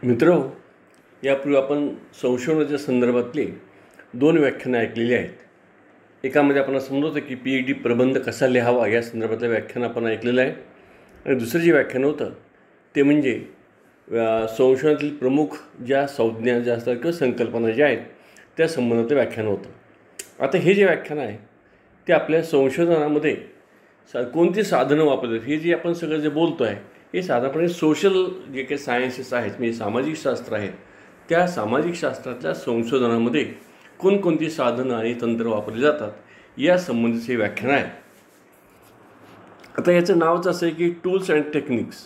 मित्रहो, यापूर्वी आपण संशोधनाच्या संदर्भातले 2 व्याख्यानं ऐकलेली आहेत. एकामध्ये आपण समजवतो की PhD प्रबंध कसा लिहावा या संदर्भातलं व्याख्यान आपण ऐकलेलं आहे. आणि दुसरं जे व्याख्यान होतं ते म्हणजे संशोधनातील प्रमुख ज्या संज्ञा ज्या असतात किंवा संकल्पना ज्या आहेत त्या संबंधातलं व्याख्यान होतं. आता हे जे व्याख्यान आहे ते आपल्या संशोधनामध्ये कोणती साधनं वापरतात हे जे आपण सगळं जे बोलतो आहे हे साधारणपणे सोशल जे काही सायन्सेस आहेत म्हणजे सामाजिक शास्त्र आहेत त्या सामाजिक शास्त्रातल्या संशोधनामध्ये कोणकोणती साधनं आणि तंत्र वापरली जातात या संबंधीचे व्याख्यान आहे. आता याचं नावच असं आहे की टूल्स अँड टेक्निक्स.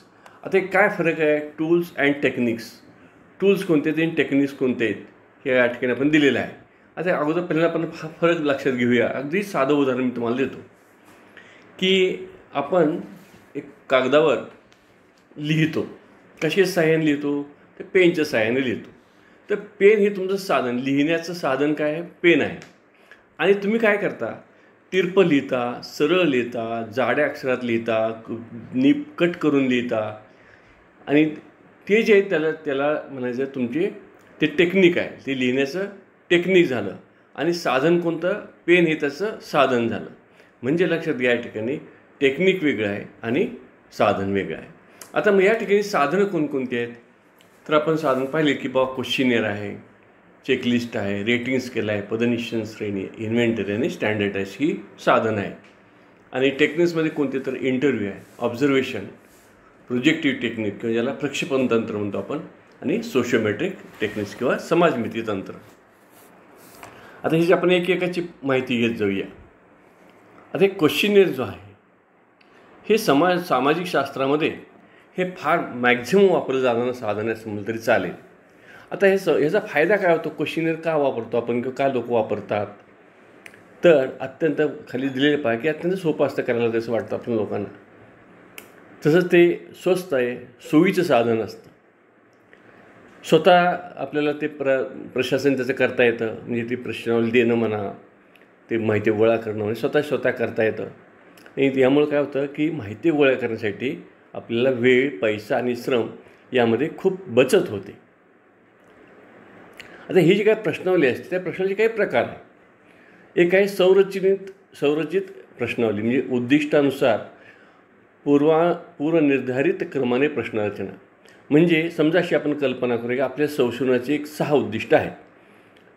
आता काय फरक आहे टूल्स अँड टेक्निक्स? टूल्स कोणते आहेत आणि टेक्निक्स कोणते आहेत हे या ठिकाणी आपण दिलेलं आहे. आता अगोदर पहिल्यांदा आपण हा फरक लक्षात घेऊया. अगदी साधं उदाहरण मी तुम्हाला देतो की आपण एक कागदावर लिहितो. कशा सहाय्याने लिहितो? तर पेनच्या सहाय्याने लिहितो. तर पेन हे तुमचं साधन, लिहिण्याचं साधन काय आहे? पेन आहे. आणि तुम्ही काय करता? तिरपं लिहिता, सरळ लिहिता, जाड्या अक्षरात लिहिता, कट करून लिहिता. आणि ते जे त्याला म्हणायचं तुमचे ते टेक्निक आहे, ते लिहिण्याचं टेक्निक झालं. आणि साधन कोणतं? पेन हे त्याचं साधन झालं. म्हणजे लक्षात घ्या या ठिकाणी टेक्निक वेगळं आहे आणि साधन वेगळं आहे. आता मग या ठिकाणी साधनं कोणकोणती आहेत? तर आपण साधन पाहिले की बाबा क्वेश्चनेअर आहे, चेकलिस्ट आहे, रेटिंग स्केल आहे, पदनिश्चय श्रेणी, इन्व्हेंटरी आणि स्टँडर्डाइज ही साधनं आहेत. आणि टेक्निक्समध्ये कोणते? तर इंटरव्ह्यू आहे, ऑब्झर्वेशन, प्रोजेक्टिव्ह टेक्निक किंवा ज्याला प्रक्षेपण तंत्र म्हणतो आपण, आणि सोशिओमेट्रिक टेक्निक्स किंवा समाजमिती तंत्र. आता ही आपण एकेकाची माहिती घेत जाऊया. आता हे क्वेश्चनेअर जो आहे हे सामाजिक शास्त्रामध्ये हे फार मॅक्झिमम वापरलं जाणारं साधन आहे समजलं तरी चालेल. आता ह्याचा फायदा काय होतो? क्वेश्चनेअर का वापरतो आपण किंवा काय लोक वापरतात? तर अत्यंत खाली दिलेलं पाहिजे की अत्यंत सोपं असतं करायला जसं वाटतं आपण लोकांना. तसंच ते स्वस्त आहे, सोयीचं साधन असतं. स्वतः आपल्याला ते प्रशासन त्याचं करता येतं. म्हणजे ती प्रश्नावली देणं म्हणा, ते माहिती गोळा करणं म्हणजे स्वतः करता येतं. आणि यामुळे काय होतं की माहिती गोळा करण्यासाठी आपल्याला वेळ, पैसा आणि श्रम यामध्ये खूप बचत होते. आता ही जी काही प्रश्नावली असते त्या प्रश्नाचे काही प्रकार आहे. एक आहे संरचित प्रश्नावली, म्हणजे उद्दिष्टानुसार पूर्वनिर्धारित क्रमाने प्रश्नरचना. म्हणजे समजा अशी आपण कल्पना करूया की आपल्या संशोधनाचे एक 6 उद्दिष्ट आहेत.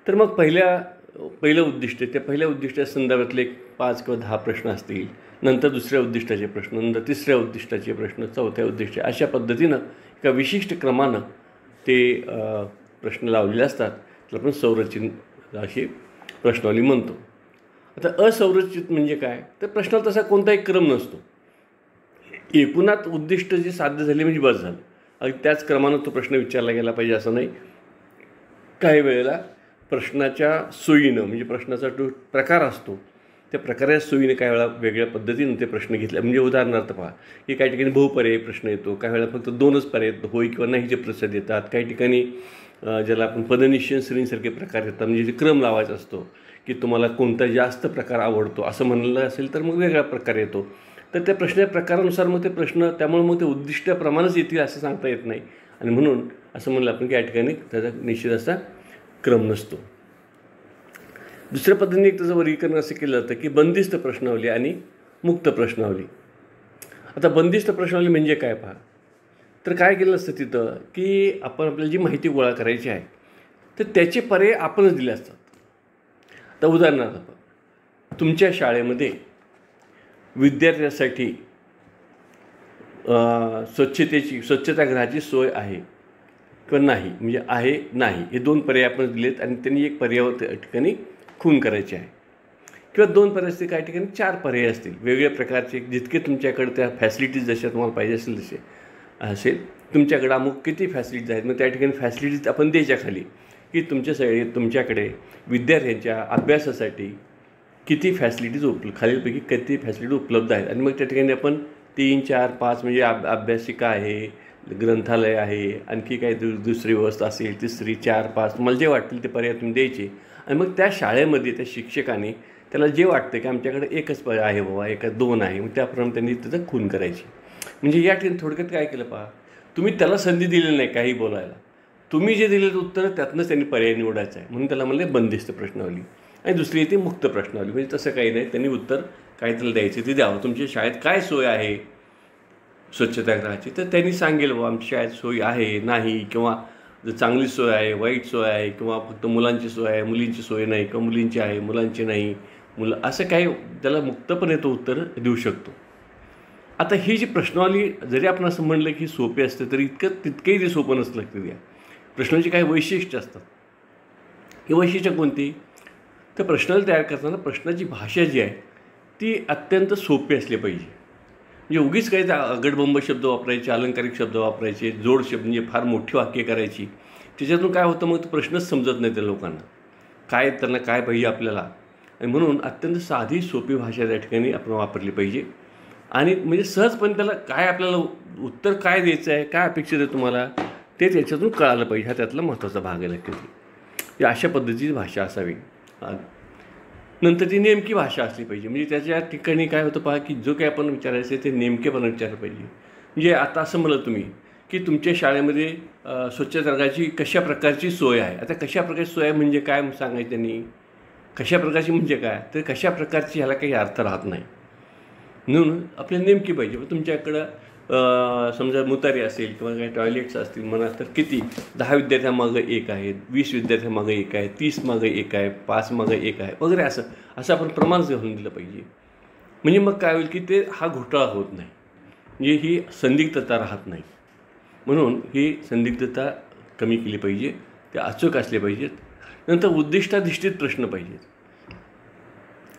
तर मग पहिलं उद्दिष्ट, त्या पहिल्या उद्दिष्टाच्या संदर्भातले 5 किंवा 10 प्रश्न असतील. नंतर दुसऱ्या उद्दिष्टाचे प्रश्न, नंतर तिसऱ्या उद्दिष्टाचे प्रश्न, चौथ्या उद्दिष्ट, अशा पद्धतीनं एका विशिष्ट क्रमानं ते प्रश्न लावलेले असतात. त्याला आपण संरचित अशी प्रश्नावली म्हणतो. आता असंरचित म्हणजे काय? तर प्रश्नाला तसा कोणताही क्रम नसतो. एकूणात उद्दिष्ट जे साध्य झाले म्हणजे बस झालं. अगदी त्याच क्रमानं तो प्रश्न विचारला गेला पाहिजे असं नाही. काही वेळेला प्रश्नाच्या सोयीनं, म्हणजे प्रश्नाचा जो प्रकार असतो त्या प्रकाराच्या सोयीने काही वेळा वेगळ्या पद्धतीनं ते प्रश्न घेतले. म्हणजे उदाहरणार्थ पहा की काही ठिकाणी बहुपर्यायी प्रश्न येतो, काही वेळा फक्त 2च पर्याय येतो, होय किंवा नाहीचे प्रश्न येतात. काही ठिकाणी ज्याला आपण पदनिश्चय श्रेणीसारखे प्रकार येतात, म्हणजे जे क्रम लावायचा असतो की तुम्हाला कोणता जास्त प्रकार आवडतो असं म्हणलं असेल तर मग वेगळा प्रकार येतो. तर त्या प्रश्नाच्या प्रकारानुसार मग ते प्रश्न, त्यामुळे मग ते उद्दिष्टाप्रमाणेच येतील असं सांगता येत नाही. आणि म्हणून असं म्हणलं आपण की या ठिकाणी त्याचा निश्चित असा क्रम नसतो. दुसऱ्या पद्धतीने त्याचं वर्गीकरण असं केलं जातं की बंदिस्त प्रश्नावली आणि मुक्त प्रश्नावली. आता बंदिस्त प्रश्नावली म्हणजे काय पहा, तर काय केलं असतं तिथं की आपण आपल्याला जी माहिती गोळा करायची आहे तर त्याचे पर्याय आपणच दिले असतात. तर उदाहरणार्थ तुमच्या शाळेमध्ये विद्यार्थ्यांसाठी स्वच्छतागृहाची सोय आहे किंवा नाही, म्हणजे आहे नाही हे 2 पर्याय आपण दिलेत. आणि त्यांनी एक पर्यायावर त्या ठिकाणी खून करायचे आहे. किंवा 2 पर्याय असतील, काही ठिकाणी 4 पर्याय असतील वेगवेगळ्या प्रकारचे. जितके तुमच्याकडे त्या फॅसिलिटीज जशा तुम्हाला पाहिजे असेल तुमच्याकडे अमुक किती फॅसिलिटीज आहेत, मग त्या ठिकाणी फॅसिलिटीज आपण द्यायच्या खाली की तुमच्याकडे विद्यार्थ्यांच्या अभ्यासासाठी किती फॅसिलिटीज खालीलपैकी किती फॅसिलिटी उपलब्ध आहेत. आणि मग त्या ठिकाणी आपण 3, 4, 5 म्हणजे अभ्यासिका आहे, ग्रंथालय आहे, आणखी काही दुसरी व्यवस्था असेल, तिसरी, 4, 5 तुम्हाला जे वाटतील ते पर्याय तुम्ही द्यायचे. आणि मग त्या शाळेमध्ये त्या शिक्षकाने त्याला जे वाटतं की आमच्याकडे एकच पर्याय आहे बाबा, एका 2 आहे, मग त्याप्रमाणे त्यांनी त्याचं खून करायची. म्हणजे या ठिकाणी थोडक्यात काय केलं पहा, तुम्ही त्याला संधी दिलेली नाही काही बोलायला, तुम्ही जे दिलेलं उत्तर त्यातनंच त्यांनी पर्याय निवडायचा आहे, म्हणून त्याला म्हणले बंदिस्त प्रश्नावली. आणि दुसरी येते मुक्त प्रश्नावली, म्हणजे तसं काही नाही, त्यांनी उत्तर काय त्याला द्यायचं ते द्यावं. तुमच्या शाळेत काय सोय आहे स्वच्छतागृहाची, तर त्यांनी सांगेल बाबा आमच्या शाळेत सोय आहे नाही, किंवा जर चांगली सोय आहे, वाईट सोय आहे, किंवा फक्त मुलांची सोय आहे, मुलींची सोय नाही, किंवा मुलींची आहे मुलांची नाही, असं काही त्याला मुक्तपणे तो उत्तर देऊ शकतो. आता ही जी प्रश्नावली जरी आपण असं म्हणलं की सोपी असते तरी तितकंही ते सोपं नसलं लक्षात घ्या. प्रश्नाची काही वैशिष्ट्य असतात. ही वैशिष्ट्य कोणती, तर प्रश्नावली तयार करताना प्रश्नाची भाषा जी आहे ती अत्यंत सोपी असली पाहिजे. म्हणजे उगीच काही अगडबंब शब्द वापरायचे, अलंकारिक शब्द वापरायचे, जोड शब्द म्हणजे फार मोठी वाक्य करायची, त्याच्यातून काय होतं मग तो प्रश्नच समजत नाही त्या लोकांना, काय त्यांना काय पाहिजे आपल्याला. आणि म्हणून अत्यंत साधी सोपी भाषा त्या ठिकाणी आपण वापरली पाहिजे. आणि म्हणजे सहजपणे त्याला काय आपल्याला उत्तर काय द्यायचं आहे, काय अपेक्षित आहे तुम्हाला, ते त्याच्यातून कळालं पाहिजे. हा त्यातला महत्त्वाचा भाग आहे लक्षात. अशा पद्धतीची भाषा असावी. नंतर ती नेमकी भाषा असली पाहिजे. म्हणजे त्याच्या ठिकाणी काय होतं पहा, की जो काही आपण विचारायचं आहे ते नेमकेपणा विचारलं पाहिजे. म्हणजे आता असं म्हणलं तुम्ही की तुमच्या शाळेमध्ये स्वच्छतागृहाची कशा प्रकारची सोय आहे. आता कशा प्रकारची सोय आहे म्हणजे काय सांगायचं त्यांनी, कशा प्रकारची म्हणजे काय, तर कशा प्रकारची ह्याला काही अर्थ राहत नाही. म्हणून आपल्याला नेमकी पाहिजे. तुमच्याकडं समजा मुतारी असेल किंवा काही टॉयलेट्स असतील म्हणा, तर किती 10 विद्यार्थ्यांमागं एक आहे, 20 विद्यार्थ्यांमागं एक आहे, 30 मागं एक आहे, 5 मागं एक आहे वगैरे, असं आपण प्रमाणच घालून दिलं पाहिजे. म्हणजे मग काय होईल की ते हा घोटाळा होत नाही, म्हणजे ही संदिग्धता राहत नाही. म्हणून ही संदिग्धता कमी केली पाहिजे, ते अचूक असले पाहिजेत. नंतर उद्दिष्टाधिष्ठित प्रश्न पाहिजेत.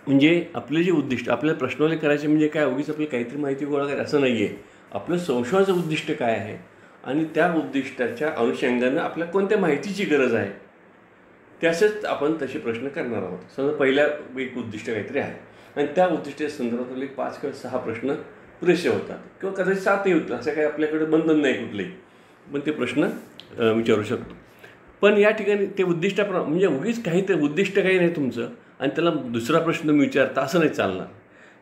म्हणजे आपले जे उद्दिष्ट, आपल्याला प्रश्नावली करायचे म्हणजे काय, उगीच आपल्याला काहीतरी माहिती गोळा करायची असं नाही आहे. आपलं संशोधनाचं उद्दिष्ट काय आहे आणि त्या उद्दिष्टाच्या अनुषंगानं आपल्याला कोणत्या माहितीची गरज आहे, त्याचंच आपण तसे प्रश्न करणार आहोत. समजा पहिल्या एक उद्दिष्ट काहीतरी आहे आणि त्या उद्दिष्टाच्या संदर्भातले 5 किंवा 6 प्रश्न पुरेसे होतात, किंवा कदाचित 7ही होतील, असं काही आपल्याकडे बंधन नाही कुठलंही, पण ते प्रश्न विचारू शकतो. पण या ठिकाणी ते उद्दिष्टाप्रमाणे, म्हणजे उगीच काही ते उद्दिष्ट काही नाही तुमचं आणि त्याला दुसरा प्रश्न तुम्ही विचारता असं नाही चालणार.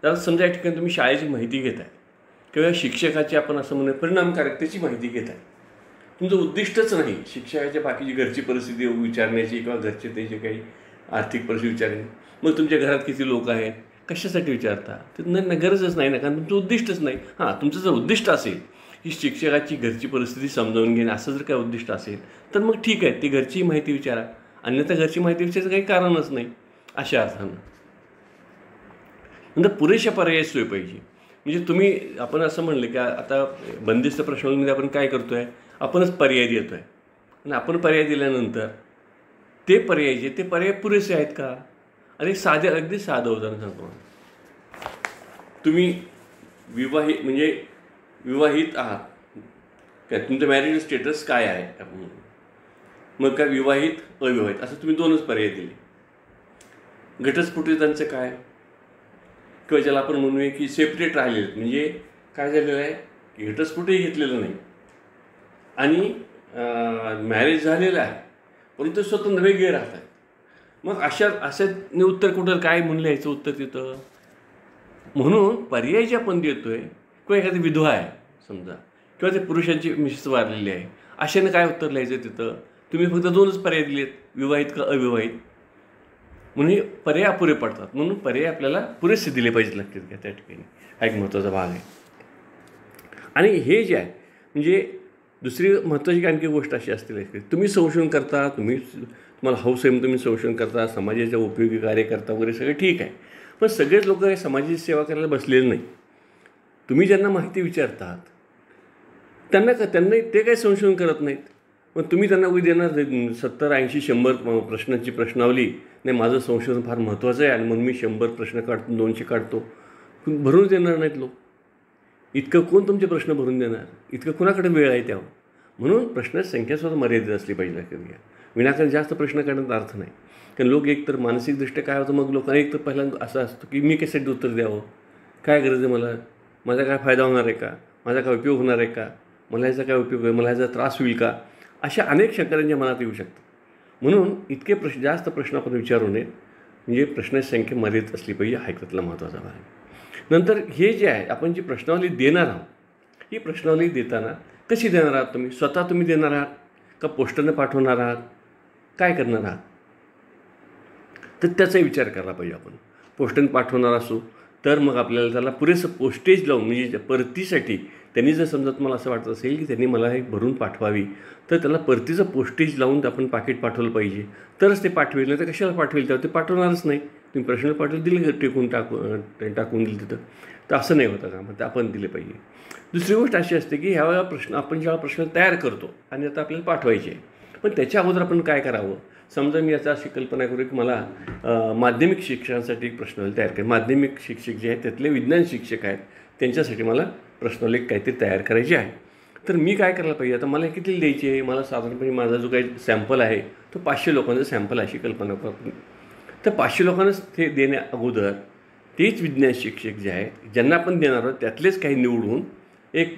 तर समजा या ठिकाणी तुम्ही शाळेची माहिती घेत आहे किंवा शिक्षकाची आपण असं म्हणूया परिणामकारकतेची माहिती घेत आहे. तुमचं उद्दिष्टच नाही शिक्षकाच्या बाकीची घरची परिस्थिती विचारण्याची किंवा घरचे त्याची काही आर्थिक परिस्थिती विचारणे. मग तुमच्या घरात किती लोक आहेत, कशासाठी विचारता, तर नाही, गरजच नाही ना, कारण तुमचं उद्दिष्टच नाही. हां, तुमचं जर उद्दिष्ट असेल की शिक्षकाची घरची परिस्थिती समजावून घेणे, असं जर काय उद्दिष्ट असेल तर मग ठीक आहे, ती घरची माहिती विचारा. अन्यथा घरची माहिती विचारायचं काही कारणच नाही अशा अर्थानं. नंतर पुरेशा पर्याय सोय पाहिजे. म्हणजे तुम्ही आपण असं म्हणलं की आता बंदिस्त प्रश्नावलीमध्ये आपण काय करतो आहे, आपणच पर्याय देतो आहे आणि आपण पर्याय दिल्यानंतर ते पर्याय पुरेसे आहेत का. आणि अगदी साधं उदाहरण सांगतो. तुम्ही विवाहित आहात काय, तुमचं मॅरिड स्टेटस काय आहे, मग काय विवाहित अविवाहित असं तुम्ही 2च पर्याय दिले. घटस्फोटितांचं काय, किंवा ज्याला आपण म्हणूया की सेपरेट राहिलेलं, म्हणजे काय झालेलं आहे की घटस्फोटही घेतलेलं नाही आणि मॅरेज झालेलं आहे परंतु स्वतंत्र वेगळे राहतात. मग अशाने उत्तर कुठं काय म्हणून लिहायचं उत्तर तिथं. म्हणून पर्याय जे आपण देतो आहे, किंवा एखादी विधवा आहे समजा, किंवा ते पुरुषांची मिसेस वारलेली आहे, अशाने काय उत्तर लिहायचं तिथं. तुम्ही फक्त 2च पर्याय दिलेत, विवाहित का अविवाहित, म्हणून पर्याय अपुरे पडतात. म्हणून पर्याय आपल्याला पुरेसे दिले पाहिजे लक्षात घ्या. त्या ठिकाणी हा एक महत्त्वाचा भाग आहे. आणि हे जे आहे म्हणजे दुसरी महत्त्वाची आणखी गोष्ट अशी असते, तुम्ही संशोधन करता, तुम्हाला हौस आहे, तुम्ही संशोधन करता, समाजाच्या उपयोगी कार्य करता वगैरे सगळं ठीक आहे. पण सगळेच लोक हे समाजाची सेवा करायला बसलेले नाही. तुम्ही ज्यांना माहिती विचारतात त्यांना ते काही संशोधन करत नाहीत. मग तुम्ही त्यांना उद्या देणार 70, 80, 100 प्रश्नांची प्रश्नावली, नाही माझं संशोधन फार महत्त्वाचं आहे आणि म्हणून मी 100 प्रश्न काढतो, 200 काढतो, भरून देणार नाहीत लोक. इतकं कोण तुमचे प्रश्न भरून देणार, इतकं कुणाकडे वेळ आहे त्यावर. म्हणून प्रश्नाची संख्यासुद्धा मर्यादित असली पाहिजे लक्षात घ्या. विनाकारण जास्त प्रश्न काढण्याचा अर्थ नाही. कारण लोक एकतर मानसिकदृष्ट्या काय होतं, मग लोकांना एकतर पहिल्यांदा असं असतं की मी कशासाठी उत्तर द्यावं, काय गरज आहे, माझा काय फायदा होणार आहे का, माझा काय उपयोग होणार आहे का, मला ह्याचा काय उपयोग आहे, मला ह्याचा त्रास होईल का, अशा अनेक शंका त्यांच्या मनात येऊ शकतात. म्हणून इतके जास्त प्रश्न आपण विचारू नयेत. म्हणजे प्रश्नाची संख्या मर्यादित असली पाहिजे, हा एक त्यातला महत्त्वाचा भाग आहे. नंतर हे जे आहे आपण जी प्रश्नावली देणार आहोत, ही प्रश्नावली देताना कशी देणार आहात, तुम्ही स्वतः तुम्ही देणार आहात का पोस्टाने पाठवणार आहात, काय करणार आहात? तर त्याचा विचार करायला पाहिजे आपण. पोस्टाने पाठवणार असू तर मग आपल्याला त्याला पुरेसं पोस्टेज लावून, म्हणजे परतीसाठी त्यांनी जर समजा तुम्हाला असं वाटत असेल की त्यांनी मला हे भरून पाठवावी, तर त्याला परतीचं पोस्टेज लावून आपण पाकिट पाठवलं पाहिजे, तरच ते पाठवेल. नाही तर कशाला पाठवेल, तेव्हा ते पाठवणारच नाही. तुम्ही प्रश्न पाठवून दिले, टाकून दिलं तिथं, तर असं नाही होतं का? मग ते आपण दिले पाहिजे. दुसरी गोष्ट अशी असते की ह्यावेळेला आपण जेव्हा प्रश्न तयार करतो आणि आता आपल्याला पाठवायचे आहे, पण त्याच्या अगोदर आपण काय करावं? समजा मी याचा अशी कल्पना करू की मला माध्यमिक शिक्षणासाठी एक प्रश्नावली तयार करायची. माध्यमिक शिक्षक जे आहेत त्यातले विज्ञान शिक्षक आहेत, त्यांच्यासाठी मला प्रश्नावली काहीतरी तयार करायची आहे. तर मी काय करायला पाहिजे? आता मला किती द्यायची आहे? मला साधारणपणे माझा जो काही सॅम्पल आहे तो 500 लोकांचा सॅम्पल अशी कल्पना करतो. तर 500 लोकांनाच ते देण्या अगोदर तेच विज्ञान शिक्षक जे आहेत ज्यांना आपण देणार आहोत त्यातलेच काही निवडून एक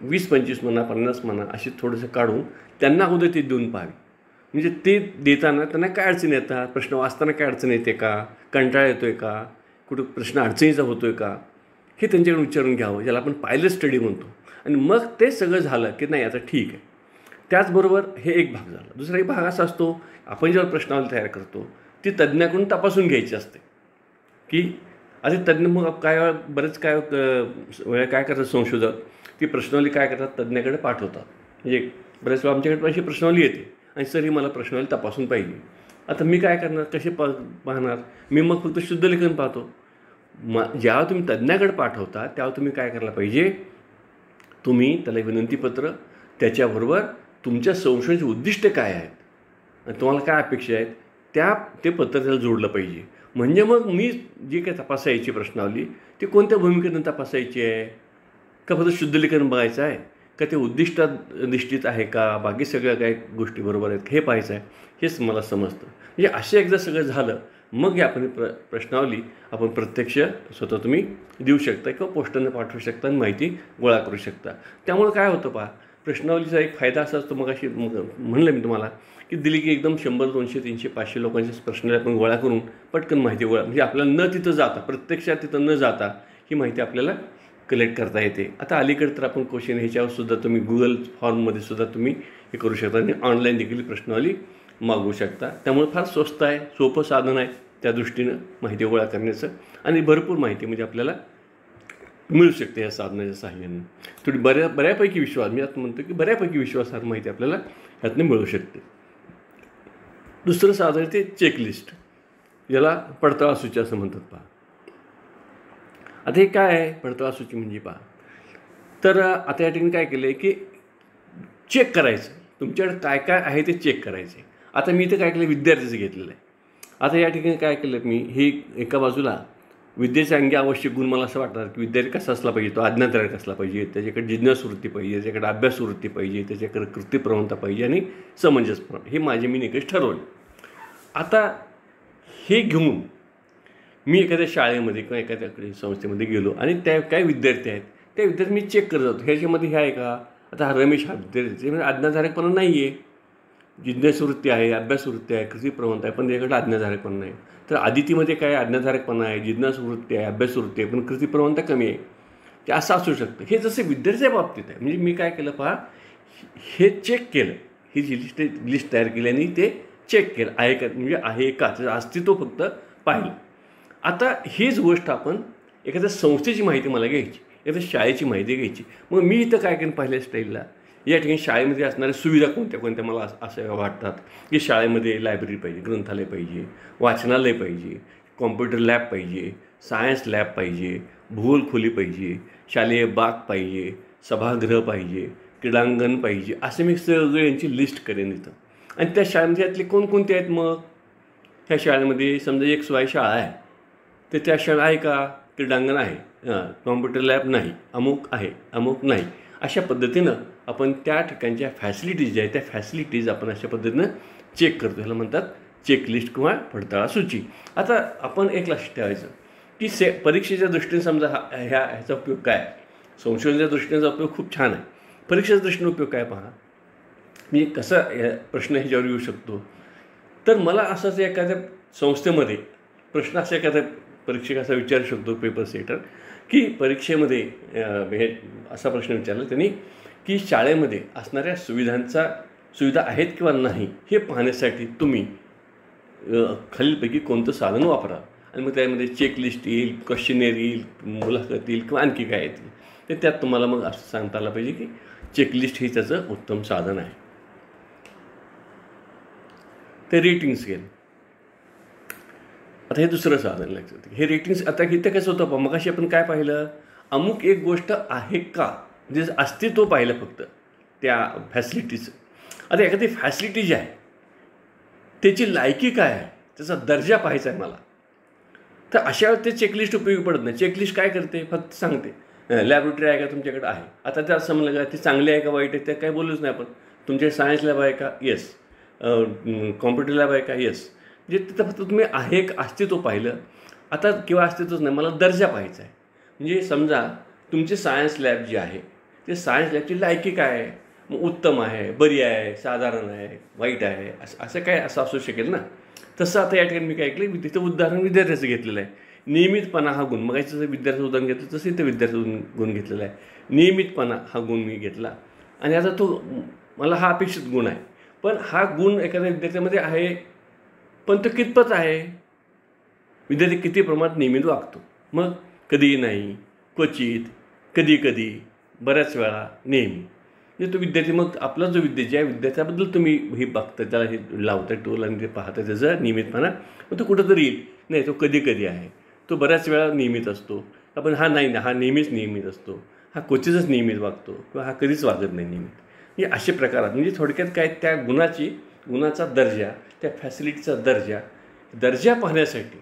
20-25 म्हणा, 50 म्हणा, असे थोडंसं काढून त्यांना अगोदर ते देऊन पाहावे. म्हणजे ते देताना त्यांना काय अडचण येतात, प्रश्न वाचताना काय अडचण येते का, कंटाळा येतो आहे का, कुठं प्रश्न अडचणीचा होतो आहे का, हे त्यांच्याकडून विचारून घ्यावं, ज्याला आपण पायलट स्टडी म्हणतो. आणि मग ते सगळं झालं की नाही आता ठीक आहे. त्याचबरोबर हे एक भाग झाला. दुसरा एक भाग असा असतो, आपण जेव्हा प्रश्नावली तयार करतो ती तज्ज्ञाकडून तपासून घ्यायची असते की आता तज्ज्ञ मग बरेच वेळा काय करतात संशोधक, ती प्रश्नावली काय करतात तज्ज्ञाकडे पाठवतात. म्हणजे बऱ्याच वेळा आमच्याकडे अशी प्रश्नावली येते आणि सर ही मला प्रश्नावली तपासून पाहिजे. आता मी काय करणार, कसे पाहणार? मी मग फक्त शुद्धलेखन पाहतो. जेव्हा तुम्ही तज्ज्ञाकडे पाठवता तेव्हा तुम्ही काय करायला पाहिजे? तुम्ही त्याला विनंतीपत्र, त्याच्याबरोबर तुमच्या संशोधनाची उद्दिष्ट काय आहेत आणि तुम्हाला काय अपेक्षा आहेत ते पत्र त्याला जोडलं पाहिजे. म्हणजे मग मी जी काय तपासायची प्रश्नावली ती कोणत्या भूमिकेतून तपासायची आहे? का फक्त शुद्धलेखन बघायचं आहे का, ते उद्दिष्टाधिष्ठित आहे का, बाकी सगळ्या काही गोष्टी बरोबर आहेत हे पाहायचं आहे, हेच मला समजतं. म्हणजे असे एकदा सगळं झालं मग हे आपण प्रश्नावली आपण प्रत्यक्ष स्वतः तुम्ही देऊ शकता किंवा पोस्टाने पाठवू शकता आणि माहिती गोळा करू शकता. त्यामुळे काय होतं पहा, प्रश्नावलीचा एक फायदा असा असतो, मग म्हणलं मी तुम्हाला की दिली की एकदम 100, 200, 300, 500 लोकांचे प्रश्न आपण गोळा करून पटकन माहिती म्हणजे आपल्याला न तिथं जाता, प्रत्यक्षात तिथं न जाता ही माहिती आपल्याला कलेक्ट करता येते. आता अलीकडे तर आपण क्वेश्चन ह्याच्यावरसुद्धा तुम्ही गुगल फॉर्ममध्ये सुद्धा तुम्ही हे करू शकता आणि ऑनलाईन देखील प्रश्नावली मागवू शकता. त्यामुळे फार स्वस्त आहे, सोपं साधन आहे त्या दृष्टीनं माहिती गोळा करण्याचं, आणि भरपूर माहिती म्हणजे आपल्याला मिळू शकते या साधनाच्या सहाय्याने. थोडी बऱ्यापैकी विश्वास, मी आता म्हणतो की बऱ्यापैकी विश्वासार्ह माहिती आपल्याला ह्यातनं मिळू शकते. दुसरं साधन ते चेकलिस्ट, याला पडताळा सूची असं म्हणतात पहा. आता हे काय आहे पडताळा सूची म्हणजे पहा, तर आता या ठिकाणी काय केलं आहे की चेक करायचं, तुमच्याकडे काय काय आहे ते चेक करायचे. आता मी इथं काय केलं, विद्यार्थीचं घेतलेलं आहे. आता या ठिकाणी काय केलं मी, हे एका बाजूला विद्येचे अंगी आवश्यक गुण मला असं वाटतं की विद्यार्थी कसा असला पाहिजे, तो आज्ञाधारक असला पाहिजे, त्याच्याकडे जिज्ञास वृत्ती पाहिजे, त्याच्याकडे अभ्यास वृत्ती पाहिजे, त्याच्याकडे कृतीप्रवणता पाहिजे आणि समंजसपणा, हे माझे मी निकष ठरवले. आता हे घेऊन मी एखाद्या शाळेमध्ये किंवा एखाद्या संस्थेमध्ये गेलो आणि त्या काय विद्यार्थी आहेत त्या विद्यार्थी मी चेक करत जातो, ह्याच्यामध्ये हे आहे का. आता हा रमेश हा विद्यार्थी म्हणजे आज्ञाधारकपणा नाही आहे, जिज्ञासवृत्ती आहे, अभ्यासवृत्ती आहे, कृतीप्रवणता आहे, पण त्याच्याकडे आज्ञाधारकपणा नाही. तर आदितीमध्ये काय आज्ञाधारकपणा आहे, जिज्ञासवृत्ती आहे, अभ्यासवृत्ती आहे, पण कृतीप्रवणता कमी आहे. ते असं असू शकतं. हे जसे विद्यार्थ्याच्या बाबतीत आहे. म्हणजे मी काय केलं पहा, हे चेक केलं, ही जी लिस्ट तयार केली आणि ते चेक केलं आहे का, म्हणजे आहे का, त्याचं अस्तित्व फक्त पाहिलं. आता हीच गोष्ट आपण एखाद्या संस्थेची माहिती मला घ्यायची, एखाद्या शाळेची माहिती घ्यायची. मग मी इथं काय केलं पहिल्या स्टाईलला, या ठिकाणी शाळेमध्ये असणाऱ्या सुविधा कोणत्या कोणत्या मला असं वाटतात की शाळेमध्ये लायब्ररी पाहिजे, ग्रंथालय पाहिजे, वाचनालय पाहिजे, कॉम्प्युटर लॅब पाहिजे, सायन्स लॅब पाहिजे, भूगोल खोली पाहिजे, शालेय बाग पाहिजे, सभागृह पाहिजे, क्रीडांगण पाहिजे, असे मी सगळे यांची लिस्ट करेन इथं. आणि त्या शाळेमध्ये यातले कोणकोणते आहेत, मग ह्या शाळेमध्ये समजा एक स्वाय शाळा आहे तर त्या शाळा आहे का, क्रीडांगण आहे, कॉम्प्युटर लॅब नाही, अमुक आहे, अमुक नाही, अशा पद्धतीनं आपण त्या ठिकाणच्या फॅसिलिटीज ज्या आहेत त्या फॅसिलिटीज आपण अशा पद्धतीनं चेक करतो. ह्याला म्हणतात चेकलिस्ट किंवा पडताळा सूची. आता आपण एक लक्षात ठेवायचं की परीक्षेच्या दृष्टीने समजा ह्याचा उपयोग काय, संशोधनाच्या दृष्टीनेचा उपयोग खूप छान आहे. परीक्षेच्या दृष्टीने उपयोग काय पहा, मी कसा प्रश्न ह्याच्यावर येऊ शकतो. तर मला असंच एखाद्या संस्थेमध्ये प्रश्न असा एखाद्या परीक्षक असा विचारू शकतो, पेपर सेटर, की परीक्षेमध्ये हे असा प्रश्न विचारला त्यांनी की शाळेमध्ये असणाऱ्या सुविधांचा सुविधा आहेत किंवा नाही हे पाहण्यासाठी तुम्ही खालीलपैकी कोणतं साधन वापरा आणि मग त्यामध्ये चेकलिस्ट येईल, क्वेश्चनेअर येईल, मुलाखत येईल किंवा आणखी काय येतील ते त्यात तुम्हाला मग असं सांगता आलं पाहिजे की चेकलिस्ट हे त्याचं उत्तम साधन आहे. ते रेटिंग स्केल. आता हे दुसरं साधन लक्षात. हे रेटिंग्स आता इथं कसं होतं मगाशी आपण काय पाहिलं, अमुक एक गोष्ट आहे का म्हणजे अस्तित्व पाहिलं फक्त त्या फॅसिलिटीचं. आता एखादी फॅसिलिटी जी आहे त्याची लायकी काय आहे, त्याचा दर्जा पाहायचा आहे मला, तर अशा वेळेस ते चेकलिस्ट उपयोगी पडत नाही. चेकलिस्ट काय करते, फक्त सांगते लॅबोरेटरी आहे का तुमच्याकडे आहे. आता त्या समजलं का ती चांगली आहे का वाईट आहे ते काय बोलूच नाही आपण. तुमच्याकडे सायन्स लॅब आहे का, येस. कॉम्प्युटर लॅब आहे का, येस. म्हणजे तिथं फक्त तुम्ही आहे एक अस्तित्व पाहिलं. आता किंवा अस्तित्वच नाही, मला दर्जा पाहायचा आहे. म्हणजे समजा तुमची सायन्स लॅब जी आहे ते सायन्स लॅबची लायकी काय आहे, मग उत्तम आहे, बरी आहे, साधारण आहे, वाईट आहे, असं काय असं असू शकेल ना. तसं आता या ठिकाणी मी काय ऐकलं, तिथं उदाहरण विद्यार्थ्याचं घेतलेलं आहे. नियमितपणा हा गुण, मग जसं विद्यार्थ्याचं उदाहरण घेतलं तसं इथं विद्यार्थ्याचं गुण घेतलेला आहे. नियमितपणा हा गुण मी घेतला आणि आता तो मला हा अपेक्षित गुण आहे. पण हा गुण एखाद्या विद्यार्थ्यामध्ये आहे, पण तो कितपत आहे, विद्यार्थी किती प्रमाणात नियमित वागतो. मग कधीही नाही, क्वचित, कधी कधी, बऱ्याच वेळा, नेहमी. म्हणजे तो विद्यार्थी मग आपला जो ज्या विद्यार्थ्याबद्दल तुम्ही हे बघता, त्याला हे लावता टोल आणि ते पाहता त्याचं नियमितपणा, मग तो कुठंतरी येईल. नाही, तो कधी कधी आहे, तो बऱ्याच वेळा नियमित असतो. आपण हा नाही ना, हा नेहमीच नियमित असतो, हा क्वचितच नियमित वागतो किंवा हा कधीच वागत नाही नियमित. म्हणजे अशा प्रकारात म्हणजे थोडक्यात काय, त्या गुणाचा दर्जा, त्या फॅसिलिटीचा दर्जा पाहण्यासाठी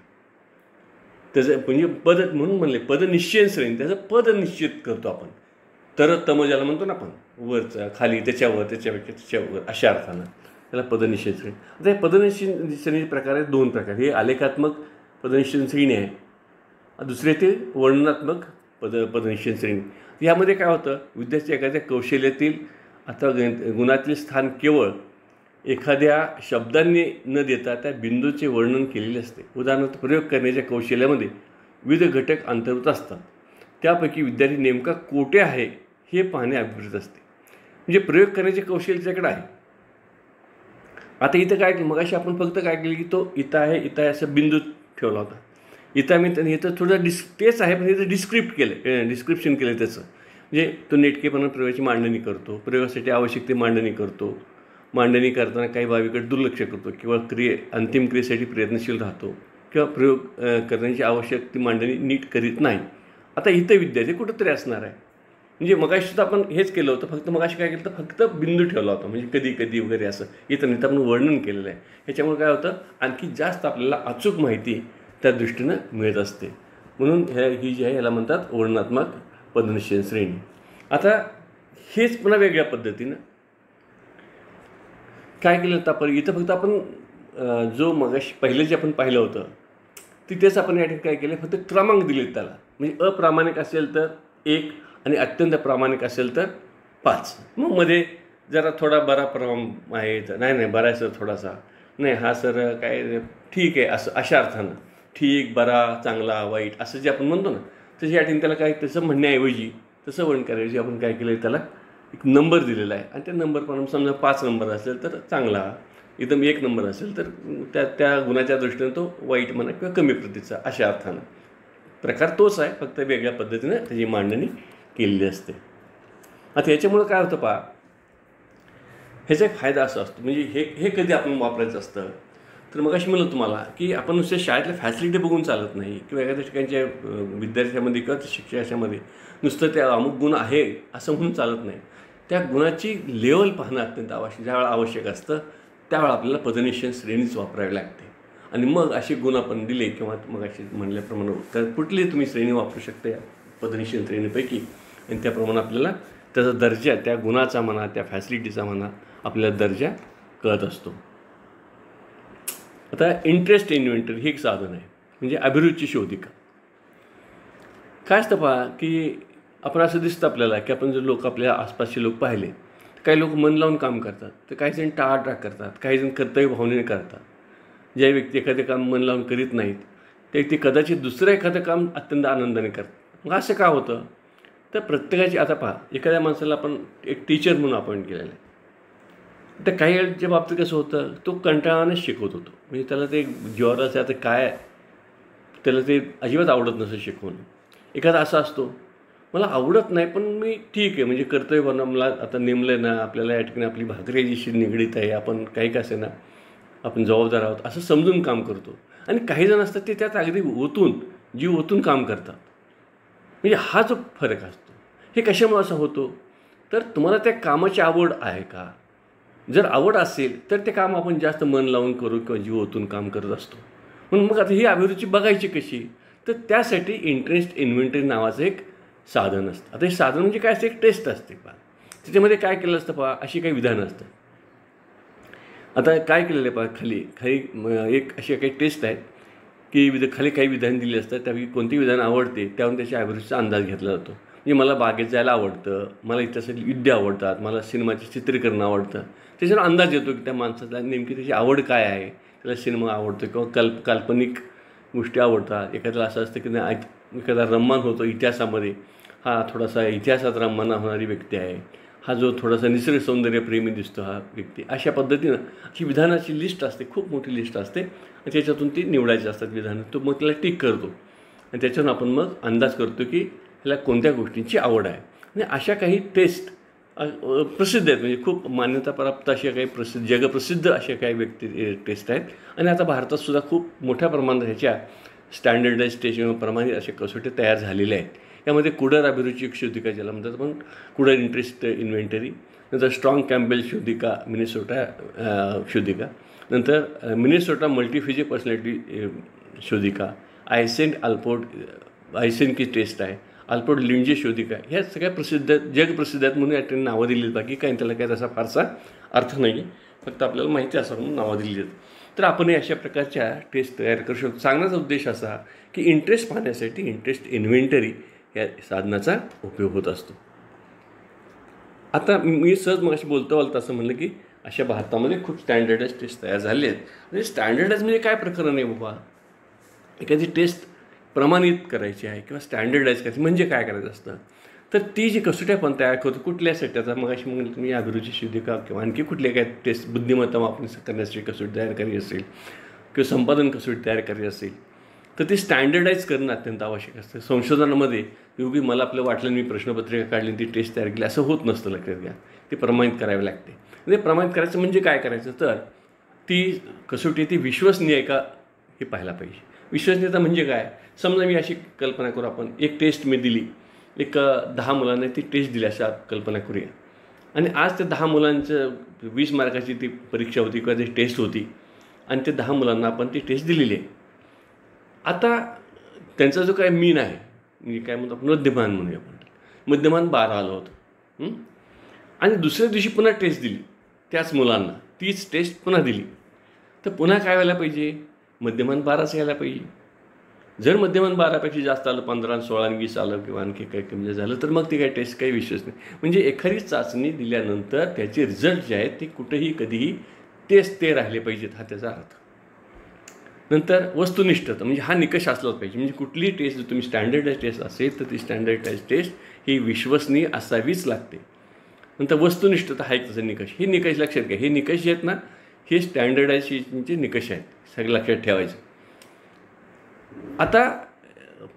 त्याचं म्हणजे पद म्हणून म्हणले पदनिश्चयन श्रेणी, त्याचं पद निश्चित करतो आपण. तर तम ज्याला म्हणतो ना आपण, वरचा खाली, त्याच्यावर अशा अर्थानं त्याला पदनिश्चयन श्रेणी. आता हे पदनिश्चयन श्रेणी प्रकार आहेत, दोन प्रकार. हे आलेखात्मक पदनिश्चयन श्रेणी आहे, दुसरे ते वर्णनात्मक पदनिश्चयन श्रेणी. यामध्ये काय होतं, विद्यार्थी एखाद्या कौशल्यातील अथवा गुणातील स्थान केवळ एखाद्या शब्दांनी न देता त्या बिंदूचे वर्णन केलेले असते. उदाहरणार्थ, प्रयोग करण्याच्या कौशल्यामध्ये विविध घटक अंतर्भूत असतात. त्यापैकी विद्यार्थी नेमका कोठे आहे हे पाहणे अभिप्रेत असते. म्हणजे प्रयोग करण्याचे कौशल्य त्याच्याकडे आहे. आता इथं काय केलं, मगाशी आपण फक्त काय केलं की तो इथं आहे असं बिंदू ठेवला होता. इथं इथं थोडं तेच आहे, पण इथं डिस्क्रिप्शन केलं त्याचं. म्हणजे तो नेटकेपणा प्रयोगाची मांडणी करतो, प्रयोगासाठी आवश्यक ती मांडणी करतो. मांडणी करताना काही बाबीकडे दुर्लक्ष करतो किंवा अंतिम क्रियेसाठी प्रयत्नशील राहतो किंवा प्रयोग करण्याची आवश्यक ती मांडणी नीट करीत नाही. आता इथं विद्यार्थी कुठंतरी असणार आहे. म्हणजे मगाशी सुद्धा आपण हेच केलं होतं, फक्त मगाशी काय केलं तर फक्त बिंदू ठेवला होता, म्हणजे कधी कधी वगैरे असं. इथं आपण वर्णन केलेलं आहे. ह्याच्यामुळे काय होतं, आणखी जास्त आपल्याला अचूक माहिती त्या दृष्टीनं मिळत असते. म्हणून ही जी आहे याला म्हणतात वर्णनात्मक पदनिश्चयन श्रेणी. आता हेच पुन्हा वेगळ्या पद्धतीनं काय केलं तर आपण इथं फक्त आपण जो मगाशी पहिलं जे आपण पाहिलं होतं तिथेच आपण या ठिकाणी काय केलं, फक्त क्रमांक दिलेत त्याला. म्हणजे अप्रामाणिक असेल तर 1 आणि अत्यंत प्रामाणिक असेल तर 5. मग मध्ये जरा थोडा बरा आहे तर नाही बरा सर, थोडासा नाही, हा सर काय ठीक आहे, असं अशा अर्थानं ठीक, बरा, चांगला, वाईट असं जे आपण म्हणतो ना, तसं या ठिकाणी त्याला काय तसं म्हणण्याऐवजी, तसं वर्णन आपण काय केलं, त्याला एक नंबर दिलेला आहे. आणि त्या नंबर पण समजा 5 नंबर असेल तर चांगला, एकदम 1 नंबर असेल तर त्या गुणाच्या दृष्टीने तो वाईट म्हणा किंवा कमी प्रतीचा, अशा अर्थानं प्रकार तोच आहे, फक्त वेगळ्या पद्धतीनं त्याची मांडणी केलेली असते. आता याच्यामुळं काय होतं पहा, ह्याचा एक फायदा असा असतो, म्हणजे हे कधी आपण वापरायचं असतं तर मग अशी म्हणलं तुम्हाला की आपण नुसत्या शाळेतल्या फॅसिलिटी बघून चालत नाही किंवा एखाद्या ठिकाणच्या विद्यार्थ्यामध्ये किंवा शिक्षकामध्ये नुसतं त्या अमुक गुण आहे असं म्हणून चालत नाही. त्या गुणाची लेवल पाहणं अत्यंत ज्यावेळा आवश्यक असतं त्यावेळा आपल्याला पदनिश्चयन श्रेणीच वापरावी लागते. आणि मग असे गुण आपण दिले किंवा मग असे म्हणल्याप्रमाणे तर कुठली तुम्ही श्रेणी वापरू शकता पदनिश्चयन श्रेणीपैकी, आणि त्याप्रमाणे आपल्याला त्याचा दर्जा, त्या गुणाचा म्हणा, त्या फॅसिलिटीचा म्हणा, आपल्याला दर्जा कळत असतो. आता इंटरेस्ट इन्व्हेंटरी हे एक साधन आहे, म्हणजे अभिरुची शोधिका. काय असतं पहा की आपण असं दिसतं आपल्याला की आपण जर लोक आपल्या आसपासचे लोक पाहिले तर काही लोक मन लावून काम करतात, तर काही जण टाळाटाळ करतात, काही जण कर्तव्य भावनेने करतात. ज्या व्यक्ती एखादं काम मन लावून करीत नाहीत ते कदाचित दुसरं एखादं काम अत्यंत आनंदाने करतात. मग असं का होतं तर प्रत्येकाची, आता पहा एखाद्या माणसाला आपण एक टीचर म्हणून अपॉइंट केलेलं आहे, तर काही वेळेच्या बाबतीत कसं होतं, तो कंटाळानेच शिकवत होतो. म्हणजे त्याला ते जीवावर असं आता काय, त्याला ते अजिबात आवडत नसं शिकवणं. एखादा असा असतो, मला आवडत नाही पण मी ठीक आहे, म्हणजे कर्तव्य बनवा, मला आता नेमलं आहे ना, आपल्याला या ठिकाणी आपली भाकरी याच्याशी निगडीत आहे, आपण काही का असे ना आपण जबाबदार आहोत असं समजून काम करतो. आणि काही जण असतात ते त्यात अगदी ओतून, जीव ओतून काम करतात. म्हणजे हा जो फरक असतो, हे कशामुळे असा होतो, तर तुम्हाला त्या कामाची आवड आहे का? जर आवड असेल तर ते काम आपण जास्त मन लावून करू किंवा जीव ओतून काम करत असतो. म्हणून मग आता ही अभिरुची बघायची कशी, तर त्यासाठी इंटरेस्ट इन्व्हेंटरी नावाचं एक साधन असतं. आता हे साधन म्हणजे काय असतं, एक टेस्ट असते पहा. त्याच्यामध्ये काय केलं असतं पहा, अशी काही विधानं असतात. आता काय केलेलं आहे पहा, खाली खाली एक अशी काही टेस्ट आहेत की खाली काही विधान दिली असतात, त्यापैकी कोणती विधान आवडते त्यावरून त्याच्या अभिरुचीचा अंदाज घेतला जातो. म्हणजे मला बागेत जायला आवडतं, मला इतिहासातील युद्ध आवडतात, मला सिनेमाचे चित्रीकरण आवडतं. त्याच्यावर अंदाज येतो की त्या माणसाला नेमकी त्याची आवड काय आहे, त्याला सिनेमा आवडतो किंवा काल्पनिक गोष्टी आवडतात. एखाद्याला असं असतं की नाही, एखादा रममाण होतो इतिहासामध्ये, हा थोडासा इतिहासात रममाण होणारी व्यक्ती आहे, हा जो थोडासा निसर्ग सौंदर्यप्रेमी दिसतो हा व्यक्ती. अशा पद्धतीनं अशी विधानाची लिस्ट असते, खूप मोठी लिस्ट असते आणि त्याच्यातून ती निवडायची असतात विधानं. तो मग त्याला टिक करतो आणि त्याच्यातून आपण मग अंदाज करतो की ह्याला कोणत्या गोष्टींची आवड आहे. आणि अशा काही टेस्ट प्रसिद्ध आहेत, म्हणजे खूप मान्यताप्राप्त अशा काही जगप्रसिद्ध अशा काही व्यक्ती टेस्ट आहेत. आणि आता भारतातसुद्धा खूप मोठ्या प्रमाणात ह्याच्या स्टँडर्डाइज टेस्टप्रमाणे अशा कसोटी तयार झालेल्या आहेत. यामध्ये कुडर अभिरुची शोधिका ज्याला म्हणतात आपण, कुडर इंटरेस्ट इन्व्हेंटरी, नंतर स्ट्रॉंग कॅम्पेल शोधिका मिनेसोटा शोधिका, नंतर मिनेसोटा मल्टीफिजिक पर्सनॅलिटी शोधिका, आयसेन की टेस्ट आहे, अल्पोर्ट लिंडजे शोधिका. ह्या सगळ्या प्रसिद्ध जगप्रसिद्ध आहेत म्हणून या ठिकाणी नावं दिली आहेत. बाकी काही त्याला काय तसा फारसा अर्थ नाही आहे, फक्त आपल्याला माहिती असं म्हणून नावं दिली आहेत. तर आपणही अशा प्रकारच्या टेस्ट तयार करू शकतो. सांगण्याचा उद्देश असा की इंटरेस्ट पाहण्यासाठी इंटरेस्ट इन्व्हेंटरी या साधनाचा उपयोग होत असतो. आता मी सहज मग अशी बोलता असं म्हणलं की अशा भारतामध्ये खूप स्टँडर्डाइज टेस्ट तयार झाले आहेत. म्हणजे स्टँडर्डाइज म्हणजे काय प्रकरण आहे बाबा, एखादी टेस्ट प्रमाणित करायची आहे किंवा स्टँडर्डाइज करायची म्हणजे काय करायचं असतं, तर ती जी कसोटी आपण तयार करतो कुठल्यासाठी, आता मग अशी म्हणलं तुम्ही अभिरुची शोधिका किंवा आणखी कुठल्या काय टेस्ट बुद्धिमत्ता मापन करण्यासाठी कसोटी तयार करायची असेल किंवा संपादन कसोटी तयार करायची असेल, तर ते स्टँडर्डाइज करणं अत्यंत आवश्यक असतं. संशोधनामध्ये योगी मला आपलं वाटलं मी प्रश्नपत्रिका काढली ती टेस्ट तयार केली असं होत नसतं, लक्षात घ्या. ते प्रमाणित करावे लागते. ते प्रमाणित करायचं म्हणजे काय करायचं, तर ती कसोटी ती विश्वसनीय आहे का हे पाहायला पाहिजे. विश्वसनीयता म्हणजे काय, समजा मी अशी कल्पना करू, आपण एक टेस्ट मी दिली, एक 10 मुलांना ती टेस्ट दिली अशा कल्पना करूया. आणि आज त्या 10 मुलांचं 20 मार्काची ती परीक्षा होती किंवा ती टेस्ट होती आणि ते 10 मुलांना आपण ती टेस्ट दिलेली आहे. आता त्यांचा जो काय मीन आहे, म्हणजे काय म्हणतो आपण मध्यमान म्हणूया, आपण मध्यमान 12 आलं होतं. आणि दुसऱ्या दिवशी पुन्हा टेस्ट दिली त्याच मुलांना, तीच टेस्ट पुन्हा दिली, तर पुन्हा काय व्हायला पाहिजे, मध्यमान 12च यायला पाहिजे. जर मध्यमान 12पेक्षा जास्त आलं, 15, 16, 20 आलं किंवा आणखी काही कमी झालं, तर मग ती काही टेस्ट काही विशेष नाही. म्हणजे एखादी चाचणी दिल्यानंतर त्याचे रिझल्ट जे आहेत ते कुठेही कधीही तेच ते राहिले पाहिजेत, हा त्याचा अर्थ. नंतर वस्तुनिष्ठता म्हणजे हा निकष असलाच पाहिजे. म्हणजे कुठलीही टेस्ट जर तुम्ही स्टँडर्डाइज टेस्ट असेल तर ती स्टँडर्डाइज टेस्ट ही विश्वसनीय असावीच लागते. नंतर वस्तुनिष्ठता हा एक त्याचा निकष. हे निकष लक्षात घ्या, हे निकष आहेत ना, हे स्टँडर्डायझेशनचे निकष आहेत, सगळे लक्षात ठेवायचे. आता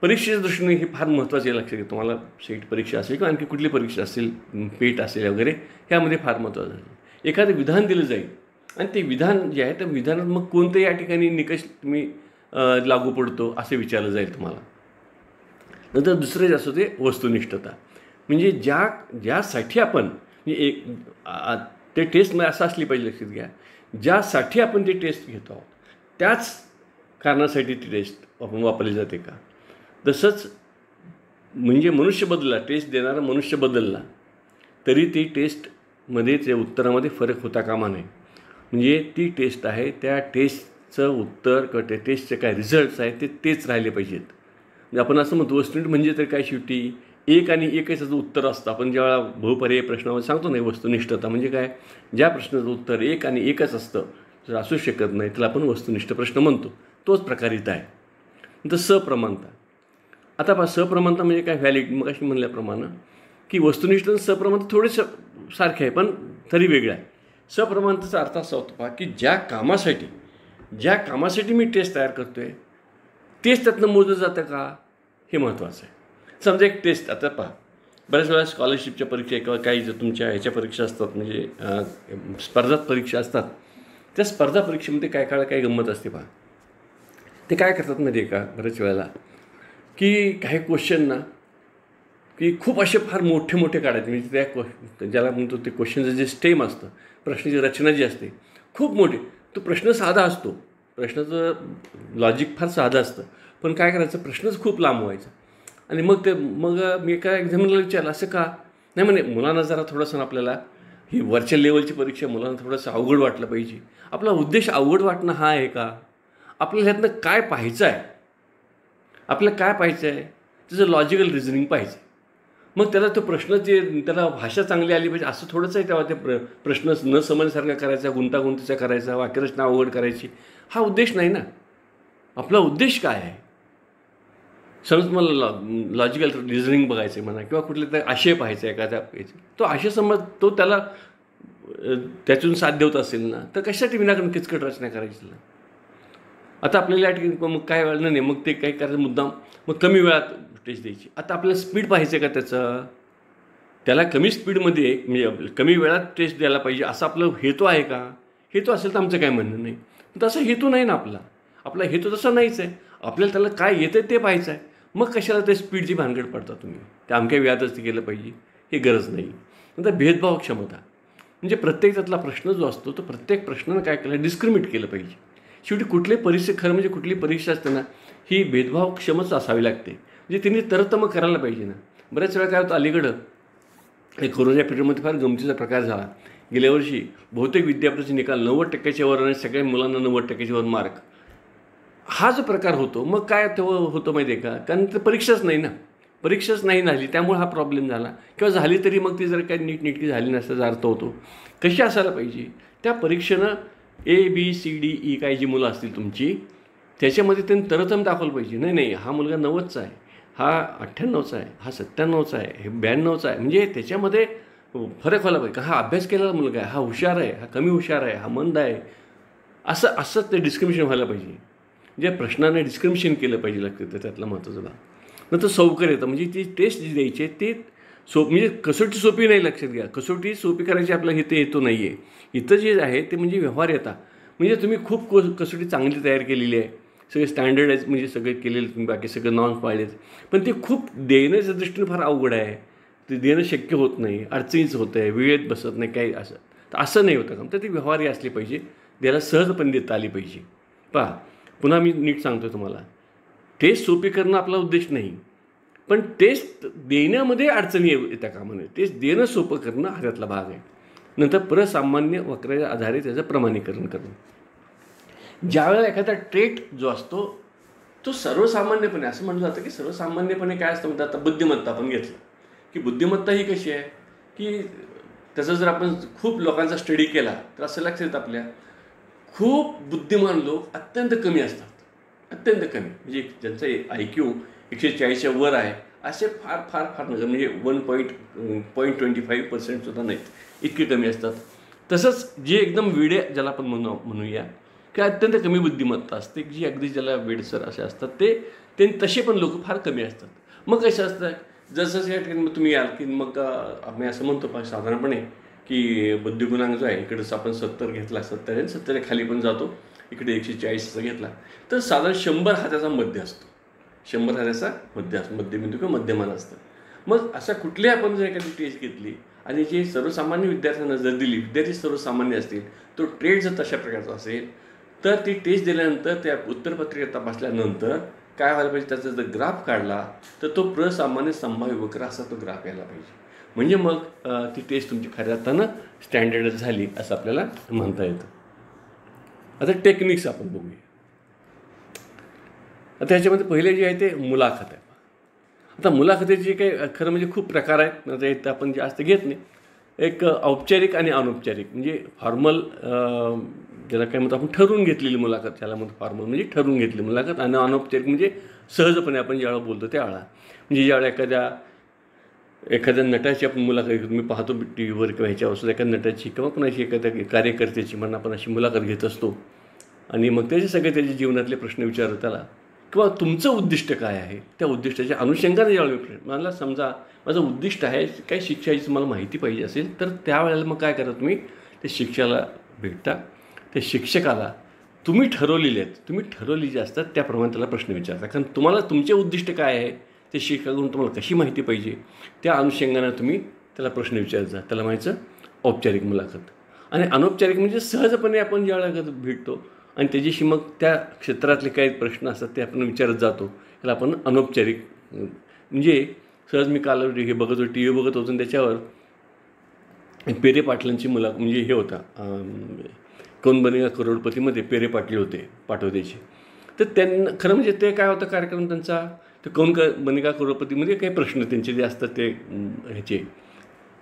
परीक्षेच्या दृष्टीने हे फार महत्त्वाचे लक्षात घ्या. तुम्हाला सेट परीक्षा असेल किंवा आणखी कुठली परीक्षा असेल, पेट असेल वगैरे, ह्यामध्ये फार महत्त्वाचं आहे. एखादं विधान दिलं जाईल आणि ते विधान जे आहे त्या विधानात मग कोणतं या ठिकाणी निकष तुम्ही लागू पडतो असं विचारलं जाईल तुम्हाला. नंतर दुसरं जे असतं ते वस्तुनिष्ठता, म्हणजे ज्यासाठी आपण म्हणजे ते टेस्टमध्ये असं असली पाहिजे, लक्षात घ्या, ज्यासाठी आपण ती टेस्ट घेतो आहोत त्याच कारणासाठी ती टेस्ट आपण वापरली जाते का. तसंच म्हणजे मनुष्य बदलला, टेस्ट देणारा मनुष्य बदलला तरी ती टेस्टमध्ये त्या उत्तरामध्ये फरक होता कामा नये. म्हणजे ती टेस्ट आहे, त्या टेस्टचं उत्तर किंवा त्या टेस्टचे काय रिझल्ट्स आहेत तेच राहिले पाहिजेत. म्हणजे आपण असं म्हणतो वस्तुनिष्ठ म्हणजे तर काय, शेवटी एक आणि एकच उत्तर असतं. आपण जेव्हा बहुपर्यायी प्रश्नामध्ये सांगतो नाही, वस्तुनिष्ठता म्हणजे काय, ज्या प्रश्नाचं उत्तर एक आणि एकच असतं, जर असू शकत नाही त्याला आपण वस्तुनिष्ठ प्रश्न म्हणतो. तोच प्रकार इथं आहे. नंतर सप्रमाणता. आता पहा, सप्रमाणता म्हणजे काय, व्हॅलिड मग अशी म्हणल्याप्रमाणे की वस्तुनिष्ठ आणि सप्रमाणता थोडेसं सारखे आहे पण तरी वेगळं आहे. सप्रमाणतेचा अर्थ असा होतो पहा की ज्या कामासाठी मी टेस्ट तयार करतो आहे तेच त्यातनं मोजलं जातं का, हे महत्त्वाचं आहे. समजा एक टेस्ट, आता पहा बऱ्याच वेळा स्कॉलरशिपच्या परीक्षा किंवा काही जर तुमच्या ह्याच्या परीक्षा असतात म्हणजे स्पर्धात्मक परीक्षा असतात, त्या स्पर्धा परीक्षेमध्ये काही गंमत असते पहा. ते काय करतात माहिती आहे का बऱ्याच वेळेला, की काही क्वेश्चन ना की खूप असे फार मोठे काढायचे, म्हणजे त्या ज्याला म्हणतो ते क्वेश्चनचं जे स्टेम असतं, प्रश्नाची रचना जी असते खूप मोठी. तो प्रश्न साधा असतो, प्रश्नाचं लॉजिक फार साधं असतं, पण काय करायचं प्रश्नच खूप लांब व्हायचा. आणि मग मी एका एक्झामिनरला विचारलं असं का नाही, म्हणे मुलांना जरा थोडंसं आपल्याला ही वरच्या लेवलची परीक्षा मुलांना थोडंसं अवघड वाटलं पाहिजे. आपला उद्देश अवघड वाटणं हा आहे का, आपल्याला ह्यातनं काय पाहायचं आहे, आपल्याला काय पाहायचं आहे त्याचं लॉजिकल रिझनिंग पाहिजे. मग त्याला तो प्रश्न जे त्याला भाषा चांगली आली पाहिजे असं थोडंच आहे. तेव्हा ते प्रश्न न समजण्यासारखा करायचा, गुंतागुंतीचा करायचा, वाक्यरचना अवघड करायची, हा उद्देश नाही ना. आपला उद्देश काय आहे, समज मला लॉजिकल रिझनिंग बघायचं आहे म्हणा, किंवा कुठले तर आशय पाहायचा आहे एखाद्या याचे, तो आशय समज तो त्याला त्यातून साध्य होत असेल ना, तर कशासाठी विनाकारण किचकट रचना करायची ना. आता आपल्याला या ठिकाणी मग काय वेळ नाही, मग ते काही करायचं मुद्दाम मग कमी वेळात टेस्ट द्यायची. आता आपल्याला स्पीड पाहायचं आहे का त्याचं, त्याला कमी स्पीडमध्ये म्हणजे कमी वेळात टेस्ट द्यायला पाहिजे असा आपला हेतू आहे का. हेतू असेल तर आमचं काय म्हणणं नाही, तसा हेतू नाही ना आपला हेतू तसा नाहीच आहे. आपल्याला त्याला काय येतं ते पाहायचं आहे. मग कशाला ते स्पीडची भानगड पडता तुम्ही, त्या अमक्या वेळातच ते केलं पाहिजे हे गरज नाही. नंतर भेदभाव क्षमता, म्हणजे प्रत्येक त्यातला प्रश्न जो असतो तो प्रत्येक प्रश्नानं काय केलं डिस्क्रिमिनेट केलं पाहिजे. शेवटी कुठली परीक्षा खरं म्हणजे कुठली परीक्षा असते ना ही भेदभावक्षमच असावी लागते, म्हणजे तिने तरतम करायला पाहिजे ना. बऱ्याच वेळा काय होतं अलीकडं एक कोरोना पिरियडमध्ये फार गमतीचा प्रकार झाला. गेल्या वर्षी बहुतेक विद्यापीठाचे निकाल 90% वर आणि सगळ्या मुलांना 90% वर मार्क, हा जो प्रकार होतो. मग काय तेव्हा होतं माहिती आहे का, कारण ते परीक्षाच नाही झाली त्यामुळे हा प्रॉब्लेम झाला. किंवा झाली तरी मग ती जर काही नीटनेटकी झाली नसल्याचा अर्थ होतो. कशी असायला पाहिजे त्या परीक्षेनं ABCDE काही जी मुलं असतील तुमची त्याच्यामध्ये त्यांनी तरतम दाखवलं पाहिजे. नाही हा मुलगा 90चा आहे, हा 98चा आहे, हा 97चा आहे, हे 92चा आहे, म्हणजे त्याच्यामध्ये फरक व्हायला पाहिजे. हा अभ्यास केलेला मुलगा आहे, हा हुशार आहे, हा कमी हुशार आहे, हा मंद आहे, असं ते डिस्क्रिमिनेशन व्हायला पाहिजे. जे प्रश्नाने डिस्क्रिमिनेशन केलं पाहिजे लागतं त्यातलं महत्त्वाचं भाग. नंतर सौकर येतं, म्हणजे ती टेस्ट जी द्यायची आहे ते म्हणजे कसोटी सोपी नाही, लक्षात घ्या. कसोटी सोपी करायची आपल्या इथे हेतू नाही आहे. इथं जे आहे ते म्हणजे व्यवहार्यता, म्हणजे तुम्ही खूप कसोटी चांगली तयार केलेली आहे, सगळे स्टँडर्डाईज म्हणजे सगळे केलेले तुम्ही, बाकी सगळे नॉन पाळलेत, पण ते खूप देण्याच्या दृष्टीने फार अवघड आहे. ते देणं शक्य होत नाही, अडचणीच होतं आहे, वेळेत बसत नाही काही असं. तर असं नाही होतं का, तर ती व्यवहार्य असली पाहिजे, द्यायला सहजपणे देता आली पाहिजे. पहा पुन्हा मी नीट सांगतो तुम्हाला, टेस्ट सोपी करणं आपला उद्देश नाही, पण टेस्ट देण्यामध्ये अडचणी येत्या कामा नये. टेस्ट देणं सोपं करणं हा त्यातला भाग आहे. नंतर प्रसामान्य वक्राच्या आधारे त्याचं प्रमाणीकरण करणं. ज्यावेळेला एखादा ट्रेट जो असतो तो सर्वसामान्यपणे असं म्हटलं जातं की सर्वसामान्यपणे काय असतं म्हणतात, आता बुद्धिमत्ता आपण घेतलं की बुद्धिमत्ता ही कशी आहे की त्याचा जर आपण खूप लोकांचा स्टडी केला तर असं लक्षात येतं आपल्या खूप बुद्धिमान लोक अत्यंत कमी असतात, अत्यंत कमी, म्हणजे ज्यांचं IQ 140च्या वर आहे असे फार नगर म्हणजे 1.25% सुद्धा नाहीत, इतके कमी असतात. तसंच जे एकदम वेडे ज्याला आपण म्हणूया की अत्यंत कमी बुद्धिमत्ता असते, जी अगदी ज्याला वेडसर असे असतात ते तसे पण लोक फार कमी असतात. मग कसे असतात, जसं या ठिकाणी मग तुम्ही याल की मग आम्ही असं म्हणतो साधारणपणे की बुद्धिगुणांक जो आहे इकडंच आपण 70 घेतला, 70 खाली पण जातो, इकडे 140 घेतला तर साधारण 100 हा त्याचा मध्य असतो, 100 हा त्याचा मध्य असतो, मध्यबिंदू किंवा मध्यमान असतं. मग असा कुठली आपण जर एखादी टेस्ट घेतली आणि जे सर्वसामान्य विद्यार्थ्यांना जर दिली, विद्यार्थी सर्वसामान्य असतील, तो ट्रेड जर तशा प्रकारचा असेल तर ती टेस्ट दिल्यानंतर त्या उत्तरपत्रिका तपासल्यानंतर काय व्हायला पाहिजे, त्याचा जर ग्राफ काढला तर तो प्रसामान्य संभाव्य वक्र असा तो ग्राफ यायला पाहिजे. म्हणजे मग ती टेस्ट तुमची खऱ्या अर्थानं स्टँडर्ड झाली असं आपल्याला म्हणता येतं. आता टेक्निक्स आपण बघूया. आता ह्याच्यामध्ये पहिले जे आहे ते मुलाखत आहे. आता मुलाखतीचे काही खरं म्हणजे खूप प्रकार आहेत, आता इथं आपण जास्त घेत नाही. एक औपचारिक आणि अनौपचारिक, म्हणजे फॉर्मल ज्याला काय म्हणतो आपण ठरवून घेतलेली मुलाखत, त्याला म्हणतो फॉर्मल म्हणजे ठरवून घेतलेली मुलाखत, आणि अनौपचारिक म्हणजे सहजपणे आपण ज्यावेळेला बोलतो त्यावेळेला, म्हणजे ज्यावेळेला एखाद्या एखाद्या नटाची आपण मुलाखत घेतो, मी पाहतो टी व्हीवर किंवा ह्याच्यावर सुद्धा एखाद्या नटाची किंवा कोणाची एखाद्या कार्यकर्त्याची म्हणून आपण अशी मुलाखत घेत असतो आणि मग त्याचे सगळे त्याच्या जीवनातले प्रश्न विचारतो त्याला, किंवा तुमचं उद्दिष्ट काय आहे, त्या उद्दिष्टाच्या अनुषंगाने ज्यावेळी मला समजा माझं उद्दिष्ट आहे काही शिक्षाची मला माहिती पाहिजे असेल, तर त्यावेळेला मग काय करा, तुम्ही ते शिक्षकाला भेटता, त्या शिक्षकाला तुम्ही ठरवलेली असतात त्याप्रमाणे त्याला प्रश्न विचारता. कारण तुम्हाला तुमचे उद्दिष्ट काय आहे, ते शिक्षकाकडून तुम्हाला कशी माहिती पाहिजे, त्या अनुषंगाने तुम्ही त्याला प्रश्न विचारायचा. त्याला म्हणायचं औपचारिक मुलाखत. आणि अनौपचारिक म्हणजे सहजपणे आपण ज्यावेळेला भेटतो आणि त्याच्याशी मग त्या क्षेत्रातले काही प्रश्न असतात ते आपण विचारत जातो, त्याला आपण अनौपचारिक. म्हणजे सहज मी काल हे बघत होतो, टी व्ही बघत होतो आणि त्याच्यावर पेरे पाटलांची मुलाखत, म्हणजे हे होता कौन बनेगा करोडपतीमध्ये पेरे पाटील होते पाठवतेचे. तर त्यांना खरं म्हणजे ते काय होतं कार्यक्रम त्यांचा, ते कौन बनेगा करोडपतीमध्ये काही प्रश्न त्यांचे जे असतात ते ह्याचे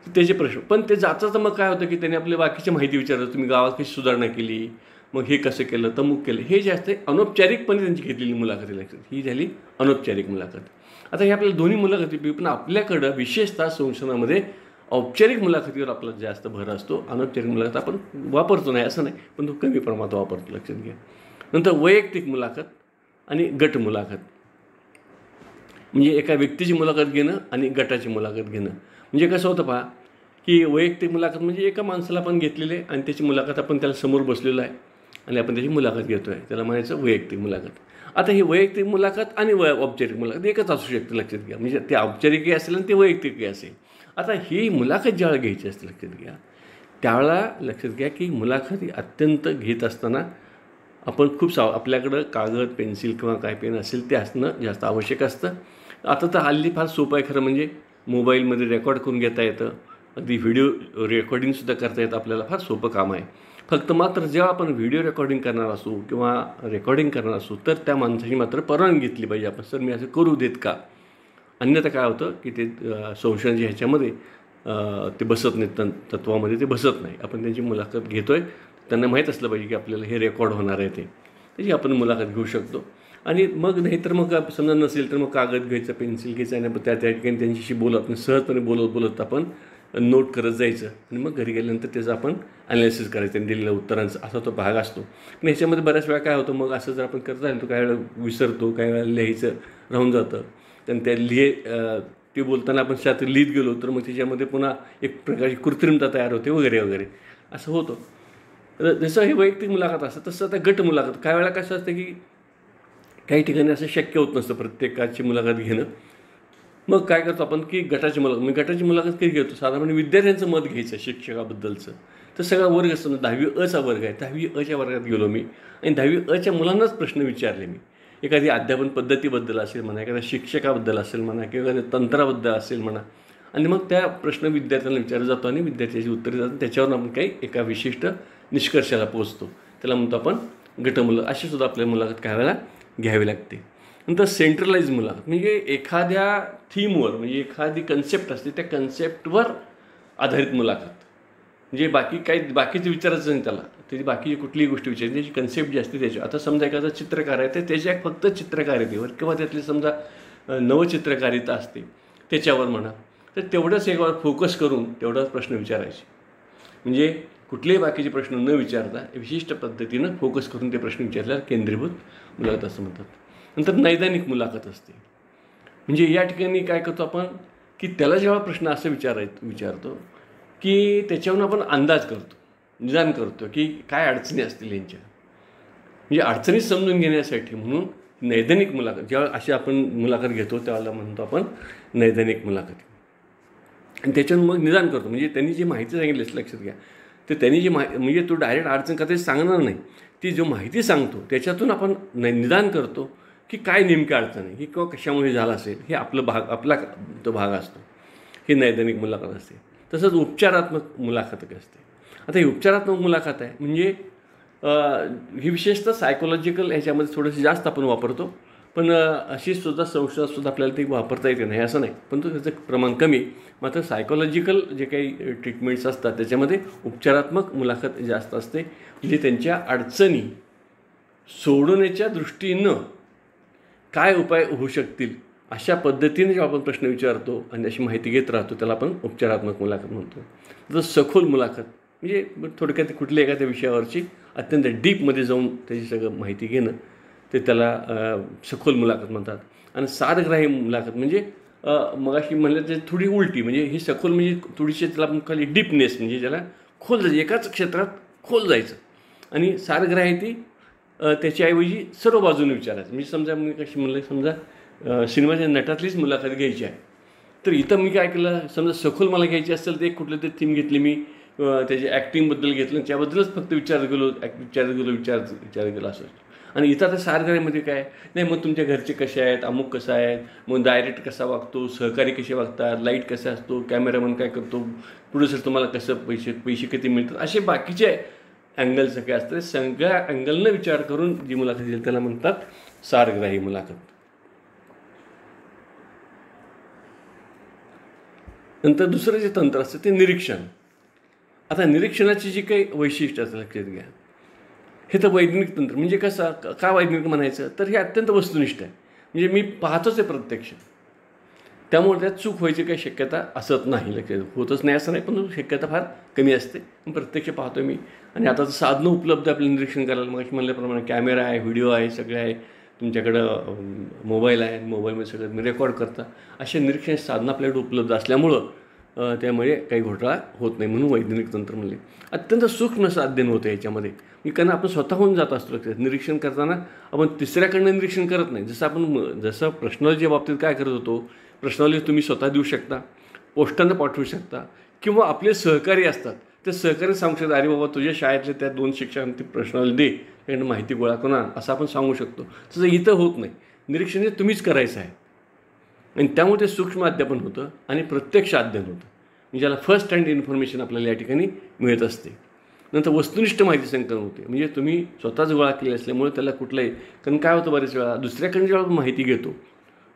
त्याचे प्रश्न. पण ते जाता मग काय होतं की त्यांनी आपली बाकीची माहिती विचारलं, तुम्ही गावात कशी सुधारणा केली, मग हे कसं केलं, तमुक केलं, हे जे असते अनौपचारिकपणे त्यांची घेतलेली मुलाखती लागतात, ही झाली अनौपचारिक मुलाखत. आता हे आपल्याला दोन्ही मुलाखती, पण आपल्याकडं विशेषतः संशोधनामध्ये औपचारिक मुलाखतीवर आपला जास्त भर असतो. अनौपचारिक मुलाखत आपण वापरतो नाही असं नाही, पण तो कमी प्रमाणात वापरतो, लक्षात घ्या. नंतर वैयक्तिक मुलाखत आणि गट मुलाखत, म्हणजे एका व्यक्तीची मुलाखत घेणं आणि गटाची मुलाखत घेणं. म्हणजे कसं होतं पहा की वैयक्तिक मुलाखत म्हणजे एका माणसाला आपण घेतलेले आहे आणि त्याची मुलाखत आपण त्याला समोर बसलेलो आहे आणि आपण त्याची मुलाखत घेतो आहे, त्याला म्हणायचं वैयक्तिक मुलाखत. आता ही वैयक्तिक मुलाखत आणि औपचारिक मुलाखत एकच असू शकते, लक्षात घ्या. म्हणजे ते औपचारिकही असेल आणि ते वैयक्तिकही असेल. आता ही मुलाखत ज्यावेळेला घ्यायची असते, लक्षात घ्या, त्यावेळेला लक्षात घ्या की मुलाखत ही अत्यंत घेत असताना आपण खूप आपल्याकडं कागद पेन्सिल किंवा काय पेन असेल ते असणं जास्त आवश्यक असतं. आता तर हल्ली फार सोपं आहे खरं, म्हणजे मोबाईलमध्ये रेकॉर्ड करून घेता येतं, अगदी व्हिडिओ रेकॉर्डिंगसुद्धा करता येतं, आपल्याला फार सोपं काम आहे. फक्त मात्र जेव्हा आपण व्हिडिओ रेकॉर्डिंग करणार असू किंवा रेकॉर्डिंग करणार असू तर त्या माणसाची मात्र परवानगी घेतली पाहिजे आपण, सर मी असं करू देत का. अन्यथा काय होतं की ते संशोधनाच्या ह्याच्यामध्ये ते बसत नाही, तत्वामध्ये ते बसत नाही. आपण त्यांची मुलाखत घेतो आहे, त्यांना माहीत असलं पाहिजे की आपल्याला हे रेकॉर्ड होणार आहे, त्याची आपण मुलाखत घेऊ शकतो. आणि मग नाही तर मग समजा नसेल तर मग कागद घ्यायचं, पेन्सिल घ्यायचं आणि त्या ठिकाणी त्यांच्याशी बोलत सहजपणे बोलत आपण नोट करत जायचं आणि मग घरी गेल्यानंतर त्याचं आपण ॲनालिसिस करायचं आणि दिलेल्या उत्तरांचा असा तो भाग असतो. पण ह्याच्यामध्ये बऱ्याच वेळा काय होतं, मग असं जर आपण करत राहिलो तो काही वेळा विसरतो, काही वेळा लिहायचं राहून जातं. आणि त्या ते बोलताना आपण शास्त्र लिहित गेलो तर मग त्याच्यामध्ये पुन्हा एक प्रकारची कृत्रिमता तयार होते वगैरे वगैरे असं होतं. तर जसं हे वैयक्तिक मुलाखत असतं तसं आता गट मुलाखत काही वेळा कसं असतं की काही ठिकाणी असं शक्य होत नसतं प्रत्येकाची मुलाखत घेणं. मग काय करतो आपण की गटाची मुलाखत कधी घेतो, साधारण विद्यार्थ्यांचं मत घ्यायचं शिक्षकाबद्दलचं. तर सगळा वर्ग असतो, 10वी अचा वर्ग आहे, 10वी अच्या वर्गात गेलो मी आणि 10वी अच्या मुलांनाच प्रश्न विचारले मी. एखादी अध्यापन पद्धतीबद्दल असेल म्हणा, एखाद्या शिक्षकाबद्दल असेल म्हणा किंवा एखाद्या तंत्राबद्दल असेल म्हणा, आणि मग त्या प्रश्न विद्यार्थ्यांना विचारला जातो आणि विद्यार्थ्याची उत्तरे जातात, त्याच्यावर आपण काही एका विशिष्ट निष्कर्षाला पोहोचतो, त्याला म्हणतो आपण गटमुलं. अशी सुद्धा आपल्या मुलाखत काही वेळेला घ्यावी लागते. नंतर सेंट्रलाइज मुलाखत म्हणजे एखाद्या थीमवर, म्हणजे एखादी कन्सेप्ट असते त्या कन्सेप्टवर आधारित मुलाखत. म्हणजे बाकीचं विचारायचं नाही त्याला, त्याची बाकीची कुठलीही गोष्टी विचारायची, त्याची कन्सेप्ट जी असते त्याची. आता समजा एखादा चित्रकार आहे तर त्याच्या फक्त चित्रकारितेवर किंवा त्यातली समजा नवचित्रकारिता असते त्याच्यावर म्हणा, तर तेवढंच एकवर फोकस करून तेवढाच प्रश्न विचारायचे. म्हणजे कुठलेही बाकीचे प्रश्न न विचारता विशिष्ट पद्धतीनं फोकस करून ते प्रश्न विचारल्यावर केंद्रीभूत मुलाखत असं म्हणतात. नंतर नैदानिक मुलाखत असते. म्हणजे या ठिकाणी काय करतो आपण की त्याला जेव्हा प्रश्न असं विचारतो की त्याच्यावरून आपण अंदाज करतो, निदान करतो की काय अडचणी असतील यांच्या, म्हणजे अडचणी समजून घेण्यासाठी. म्हणून नैदानिक मुलाखत जेव्हा अशी आपण मुलाखत घेतो त्यावेळेला म्हणतो आपण नैदानिक मुलाखत. आणि त्याच्यावरून मग निदान करतो, म्हणजे त्यांनी जी माहिती सांगितली लक्षात घ्या, तर त्यांनी जी म्हणजे तो डायरेक्ट अडचण का ते सांगणार नाही, ती जो माहिती सांगतो त्याच्यातून आपण निदान करतो की काय नेमकी अडचण आहे ही किंवा कशामुळे झालं असेल, हे आपला तो भाग असतो. ही नैदानिक मुलाखत असते. तसंच उपचारात्मक मुलाखत असते. आता ही उपचारात्मक मुलाखत आहे म्हणजे ही विशेषतः सायकोलॉजिकल ह्याच्यामध्ये थोडंसं जास्त आपण वापरतो, पण अशी सुद्धा संशोधनातसुद्धा आपल्याला ती वापरता येते नाही असं नाही, पण त्याचं प्रमाण कमी. मात्र सायकोलॉजिकल जे काही ट्रीटमेंट्स असतात त्याच्यामध्ये उपचारात्मक मुलाखत जास्त असते. म्हणजे त्यांच्या अडचणी सोडवण्याच्या दृष्टीनं काय उपाय होऊ शकतील अशा पद्धतीने जेव्हा आपण प्रश्न विचारतो आणि अशी माहिती घेत राहतो त्याला आपण उपचारात्मक मुलाखत म्हणतो. तर सखोल मुलाखत म्हणजे थोडक्यात कुठल्या एखाद्या विषयावरची अत्यंत डीपमध्ये जाऊन त्याची सगळं माहिती घेणं ते त्याला सखोल मुलाखत म्हणतात. आणि सारग्राही मुलाखत म्हणजे मगाशी म्हणलं ते थोडी उलटी, म्हणजे ही सखोल म्हणजे थोडीशी त्याला आपण खाली डीपनेस, म्हणजे ज्याला खोल जायचं, एकाच क्षेत्रात खोल जायचं. आणि सारग्राही ती त्याच्याऐवजी सर्व बाजूने विचारायचं. म्हणजे समजा मी कशी म्हणलं, समजा सिनेमाच्या नटातलीच मुलाखत घ्यायची आहे, तर इथं मी काय केलं, समजा सखोल मला घ्यायची असेल तर एक कुठलं तरी थीम घेतली मी, त्याच्या ॲक्टिंगबद्दल घेतलं, त्याबद्दलच फक्त विचारत गेलो असं. आणि इथं आता सारग्राहीमध्ये काय नाही, मग तुमच्या घरचे कसे आहेत, अमुक कसं आहे, मग डायरेक्ट कसा वागतो, सहकारी कसे वागतात, लाईट कसा असतो, कॅमेरामन काय करतो, प्रोड्युसर तुम्हाला कसं पैसे किती मिळतात, असे बाकीचे अँगल सगळे असतात. सगळ्या अँगलनं विचार करून जी मुलाखत दिली त्याला म्हणतात सारग्राही मुलाखत. नंतर दुसरं जे तंत्र असतं ते निरीक्षण. आता निरीक्षणाची जी काही वैशिष्ट्य असतं लक्षात घ्या. हे तर वैज्ञानिक तंत्र म्हणजे कसं, का वैज्ञानिक म्हणायचं, तर हे अत्यंत वस्तुनिष्ठ आहे. म्हणजे मी पाहतोच आहे प्रत्यक्ष, त्यामुळे त्यात चूक व्हायची काही शक्यता असत नाही. लक्षात होतच नाही असं नाही, पण शक्यता फार कमी असते. प्रत्यक्ष पाहतो मी. आणि आता तर साधनं उपलब्ध आपलं निरीक्षण करायला, मग म्हणल्याप्रमाणे कॅमेरा आहे, व्हिडिओ आहे, सगळे आहे, तुमच्याकडं मोबाईल आहे, मोबाईलमध्ये सगळं मी रेकॉर्ड करता. असे निरीक्षण साधनं आपल्याकडे उपलब्ध असल्यामुळं त्यामुळे काही घोटाळा होत नाही, म्हणून वैज्ञानिक तंत्र म्हणले. अत्यंत सूक्ष्म असं अध्ययन होतं याच्यामध्ये. कारण आपण स्वतःहून जात असतो निरीक्षण करताना. आपण तिसऱ्याकडनं निरीक्षण करत नाही. जसं प्रश्नॉलॉजीच्या बाबतीत काय करत होतो, प्रश्नॉलॉजी तुम्ही स्वतः देऊ शकता, पोस्टानं पाठवू शकता, किंवा आपले सहकारी असतात ते सहकारी सांगू शकतात, अरे बाबा तुझ्या शाळेतले त्या 2 शिक्षकांना ती प्रश्नॉलॉजी दे, त्याकडनं माहिती गोळा करून आण, असं आपण सांगू शकतो. तसं इथं होत नाही. निरीक्षण हे तुम्हीच करायचं आहे. आणि त्यामुळे ते सूक्ष्म अध्यापन होतं आणि प्रत्यक्ष अध्ययन होतं, म्हणजे ज्याला फर्स्ट हँड इन्फॉर्मेशन आपल्याला या ठिकाणी मिळत असते. नंतर वस्तुनिष्ठ माहिती संकलन होते, म्हणजे तुम्ही स्वतःच गोळा केली असल्यामुळे त्याला कुठलंही, कारण काय होतं बरेच वेळा दुसऱ्याकडून जेव्हा आपण माहिती घेतो,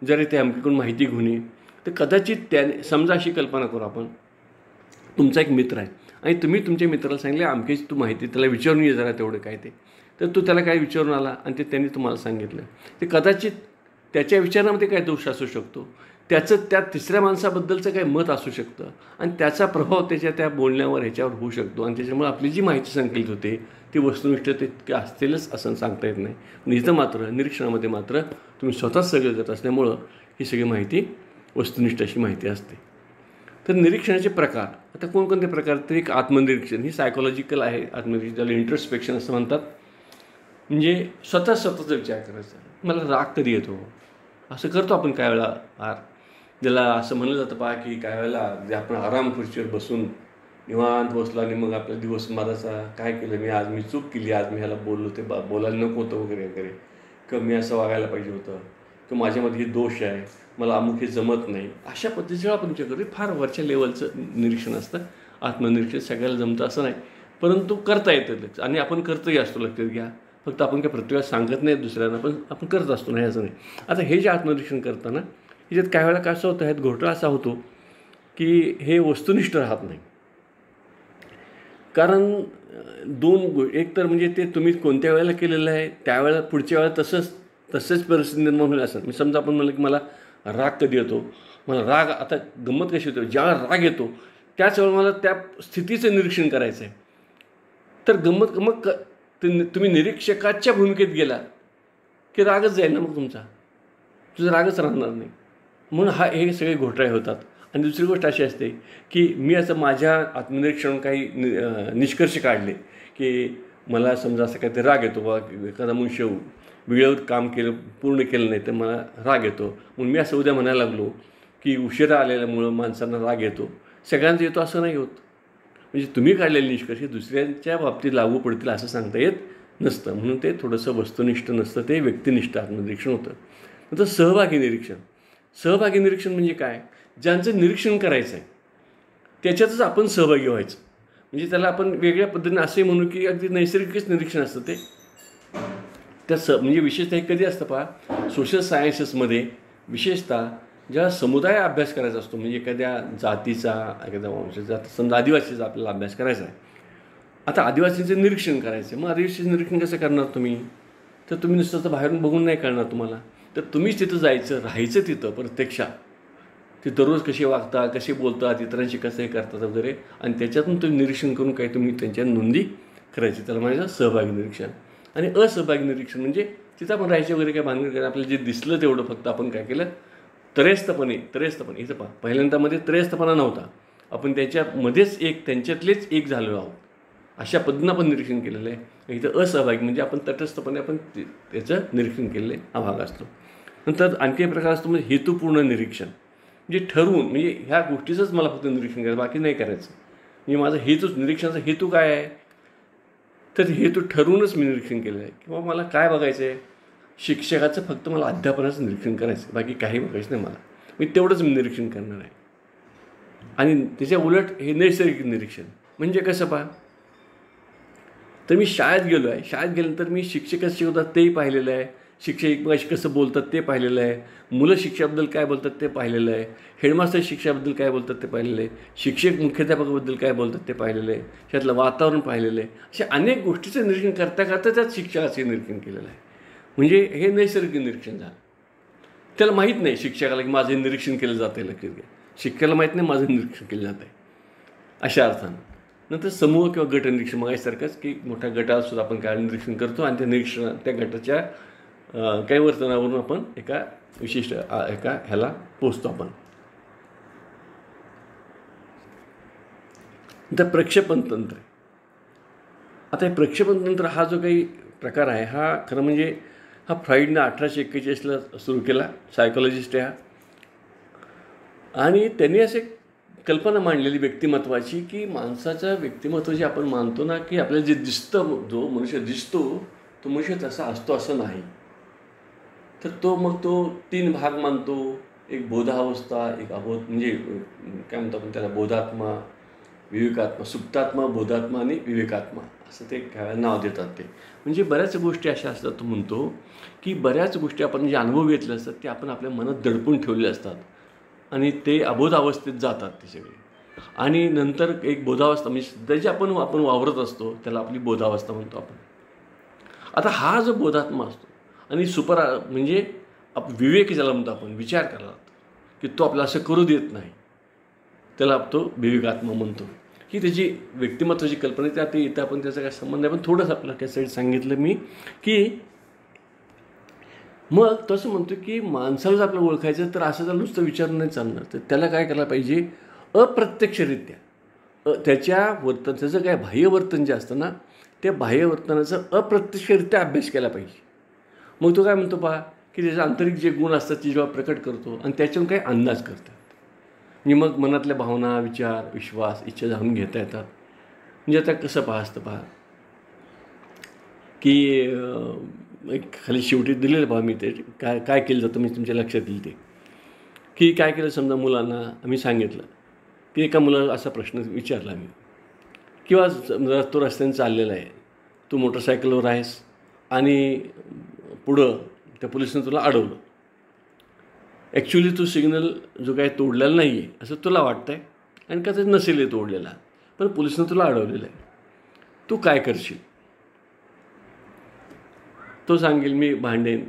जरी ते आमच्याकडून माहिती घेऊन ये, तर कदाचित त्याने, समजा अशी कल्पना करू आपण, तुमचा एक मित्र आहे आणि तुम्ही तुमच्या मित्राला सांगितले आमकीच तू माहिती त्याला विचारून ये जरा तेवढं काय ते, तर तो त्याला काय विचारून आला आणि ते त्यांनी तुम्हाला सांगितलं, ते कदाचित त्याच्या विचारामध्ये काय दोष असू शकतो, त्याचं त्या तिसऱ्या माणसाबद्दलचं काही मत असू शकतं आणि त्याचा प्रभाव त्याच्या त्या बोलण्यावर ह्याच्यावर होऊ शकतो. आणि त्याच्यामुळे आपली जी माहिती संकलित होते ती वस्तुनिष्ठ तितके असतीलच असं सांगता येत नाही. पण इथं मात्र निरीक्षणामध्ये मात्र तुम्ही स्वतःच सगळं करत असल्यामुळं ही सगळी माहिती वस्तुनिष्ठ अशी माहिती असते. तर निरीक्षणाचे प्रकार, आता कोणकोणते प्रकार, तर एक आत्मनिरीक्षण, ही सायकोलॉजिकल आहे. आत्मनिरीक्षण ज्याला इंट्रोस्पेक्शन असं म्हणतात, म्हणजे स्वतःचा विचार करायचा. मला राग कधी येतो, असं करतो आपण काय वेळा फार. ज्याला असं म्हणलं जातं पहा की काय वेळेला जे आपण आराम खुर्चीवर बसून निवांत बसलो आणि मग आपला दिवस माझा काय केलं मी, आज मी चूक केली, आज मी ह्याला बोललो, ते बोलायला नको होतं वगैरे वगैरे, किंवा मी असं वागायला पाहिजे होतं, किंवा माझ्यामध्ये हे दोष आहे, मला अमुक हे जमत नाही, अशा पद्धतीचं आपण तुमच्याकडे फार वरच्या लेवलचं निरीक्षण असतं. आत्मनिरीक्षण सगळ्याला जमतं असं नाही, परंतु करता येतं आणि आपण करतही असतो. लक्षात घ्या, फक्त आपण काय प्रत्येक सांगत नाही दुसऱ्यांना, पण आपण करत असतो, नाही असं नाही. आता हे जे आत्मनिरीक्षण करताना ह्याच्यात काही वेळा कसं होतं, ह्यात घोटाळा असा होतो की हे वस्तुनिष्ठ राहत नाही. कारण एक तर म्हणजे ते तुम्ही कोणत्या वेळेला केलेलं आहे त्यावेळेला पुढच्या वेळेला तसंच परिस्थिती निर्माण होईल असं. म्हणजे समजा आपण म्हणलं की मला राग कधी येतो, मला राग, आता गंमत कशी होते, ज्यावेळेला राग येतो त्याच वेळेला मला त्या स्थितीचं निरीक्षण करायचं आहे, तर मग तुम्ही निरीक्षकाच्या भूमिकेत गेला की रागच जाईल ना, मग तुझा रागच राहणार नाही. म्हणून हे सगळे घोटाळे होतात. आणि दुसरी गोष्ट अशी असते की मी असं माझ्या आत्मनिरीक्षण काही निष्कर्ष काढले की मला समजा असं काहीतरी राग येतो, बा एखादा मनुष्य वेळेवर काम पूर्ण केलं नाही तर मला राग येतो, म्हणून मी असं उद्या म्हणायला लागलो की उशिरा आलेल्यामुळं माणसांना राग येतो. सगळ्यांचा येतो असं नाही होत. म्हणजे तुम्ही काढलेले निष्कर्ष दुसऱ्यांच्या बाबतीत लागू पडतील असं सांगता येत नसतं. म्हणून ते थोडंसं वस्तुनिष्ठ नसतं, ते व्यक्तिनिष्ठ आत्मनिरीक्षण होतं. नंतर सहभागी निरीक्षण म्हणजे काय, ज्यांचं निरीक्षण करायचं आहे त्याच्यातच आपण सहभागी व्हायचं. म्हणजे त्याला आपण वेगळ्या पद्धतीने असे म्हणू की अगदी नैसर्गिकच निरीक्षण असतं ते. म्हणजे विशेषतः कधी असतं पहा, सोशल सायन्सेसमध्ये विशेषतः ज्या समुदाय अभ्यास करायचा असतो, म्हणजे एखाद्या जातीचा, एखाद्या वंशाचा, समजा आदिवासीचा आपल्याला अभ्यास करायचा आहे. आता आदिवासीचं निरीक्षण करायचं आहे, मग आदिवासीचं निरीक्षण कसं करणार तुम्ही, तर तुम्ही नुसतं बाहेरून बघून नाही करणार. तुम्हाला तर तुम्हीच तिथं जायचं, राहायचं तिथं प्रत्यक्षात. ते दररोज कसे वागतात, कसे बोलतात, इतरांशी कसे करतात वगैरे, आणि त्याच्यातून तुम्ही निरीक्षण करून काही तुम्ही त्यांच्या नोंदी करायची. त्याला म्हणायचं सहभागी निरीक्षण. आणि असहभागी निरीक्षण म्हणजे तिथं आपण राहायचे वगैरे काय भानगड करायचं, आपल्याला जे दिसलं तेवढं फक्त आपण काय केलं, त्रयस्थपणे इथं पहा, पहिल्यांदामध्ये त्रयस्थपणा नव्हता, आपण त्याच्यामध्येच त्यांच्यातलेच एक झालो आहोत, अशा पद्धतीनं आपण निरीक्षण केलेलं आहे. इथं असहभागी म्हणजे आपण तटस्थपणे आपण त्याचं निरीक्षण केलेलं आहे, हा भाग असतो. नंतर आणखी एक प्रकार असतो म्हणजे हेतुपूर्ण निरीक्षण. म्हणजे ठरवून, म्हणजे ह्या गोष्टीचंच मला फक्त निरीक्षण करायचं, बाकी नाही करायचं. म्हणजे माझा हेतूच, निरीक्षणाचा हेतू काय आहे, तर हेतू ठरवूनच मी निरीक्षण केलेलं आहे. किंवा मला काय बघायचं आहे, शिक्षकाचं फक्त मला अध्यापनाचं निरीक्षण करायचं, बाकी काही बघायचं नाही मला, मी तेवढंच मी निरीक्षण करणार आहे. आणि त्याच्या उलट हे नैसर्गिक निरीक्षण म्हणजे कसं पहा, तर मी शाळेत गेलो आहे, शाळेत गेल्यानंतर मी शिक्षक कसे शिकवतात तेही पाहिलेलं आहे, शिक्षक एकमेकांशी कसं बोलतात ते पाहिलेलं आहे, मुलं शिक्षकाबद्दल काय बोलतात ते पाहिलेलं आहे, हेडमास्टर शिक्षकाबद्दल काय बोलतात ते पाहिलेलं आहे, शिक्षक मुख्याध्यापकाबद्दल काय बोलतात ते पाहिलेलं आहे, त्यातलं वातावरण पाहिलेलं आहे. अशा अनेक गोष्टीचं निरीक्षण करता करता त्यात शिक्षकाचं निरीक्षण केलेलं आहे. म्हणजे हे नैसर्गिक निरीक्षण झालं. त्याला माहीत नाही शिक्षकाला की माझं निरीक्षण केलं जातं आहे, लक्षात घ्या, शिक्षकाला माहीत नाही माझं निरीक्षण केलं जातं आहे, अशा अर्थानं. नंतर समूह किंवा गट निरीक्षण मगासारखंच की मोठ्या गटात सुद्धा आपण काय निरीक्षण करतो, आणि त्या गटाच्या काही वर्तनावरून आपण एका विशिष्ट ह्याला पोचतो आपण. नंतर प्रक्षेपण तंत्र. आता हे प्रक्षेपण तंत्र हा जो काही प्रकार आहे, हा खरं म्हणजे हा फ्राईडनं 1841ला सुरू केला, सायकोलॉजिस्ट आहे हा. आणि त्यांनी असे कल्पना मांडलेली व्यक्तिमत्वाची, की माणसाचं व्यक्तिमत्व जे आपण मानतो ना, की आपल्याला जे दिसतं, जो मनुष्य दिसतो तो मनुष्य तसा असतो असं नाही. तर तो 3 भाग मानतो, एक बोधावस्था, एक अबोध, म्हणजे काय म्हणतो आपण त्याला, बोधात्मा, विवेकात्मा, सुप्तात्मा, बोधात्मा आणि विवेकात्मा असं ते नाव देतात. ते म्हणजे बऱ्याच गोष्टी अशा असतात, तो म्हणतो की बऱ्याच गोष्टी आपण जे अनुभव घेतले असतात ते आपण आपल्या मनात दडपून ठेवले असतात, आणि ते अबोध अवस्थेत जातात ते सगळे. आणि नंतर एक बोधावस्था, म्हणजे त्याची आपण वावरत असतो, त्याला आपली बोधावस्था म्हणतो आपण. आता हा जो बोधात्मा असतो आणि म्हणजे विवेक ज्याला म्हणतो आपण, विचार करायला की तो आपल्याला असं करू देत नाही, त्याला तो विवेकात्मा म्हणतो. ही त्याची व्यक्तिमत्वाची कल्पना. त्यात इथं आपण त्याचा काय संबंध आहे, पण थोडंसं आपल्याला त्यासाठी सांगितलं मी की मग तसं म्हणतो की माणसाला जर आपल्याला ओळखायचं तर असं त्याला नुसतं विचारून नाही चालणार, तर त्याला काय करायला पाहिजे, अप्रत्यक्षरित्या त्याचं काय बाह्यवर्तन जे असतं ना, त्या बाह्यवर्तनाचा अप्रत्यक्षरित्या अभ्यास केला पाहिजे. मग तो काय म्हणतो पहा, की त्याचे आंतरिक जे गुण असतात ते जेव्हा प्रकट करतो आणि त्याच्यावरून काही अंदाज करतात, म्हणजे मग मनातल्या भावना, विचार, विश्वास, इच्छा जाणून घेता येतात. म्हणजे आता कसं असतं पहा की एक खाली शेवटी दिलेलं पहा, मी ते काय केलं जातं मी तुमच्या लक्षात येईल ते, की काय केलं, समजा मुलांना आम्ही सांगितलं की एका मुलाला असा प्रश्न विचारला मी, किंवा समजा तो रस्त्याने चाललेला आहे, तू मोटरसायकलवर आहेस आणि पुढं त्या पोलिसनं तुला अडवलं. ॲक्च्युली तू सिग्नल जो काही तोडलेला नाही आहे असं तुला वाटतं आहे, आणि का तर नसेल तोडलेला, पण पोलिसनं तुला अडवलेलं आहे, तू काय करशील? तो सांगेल मी भांडेन,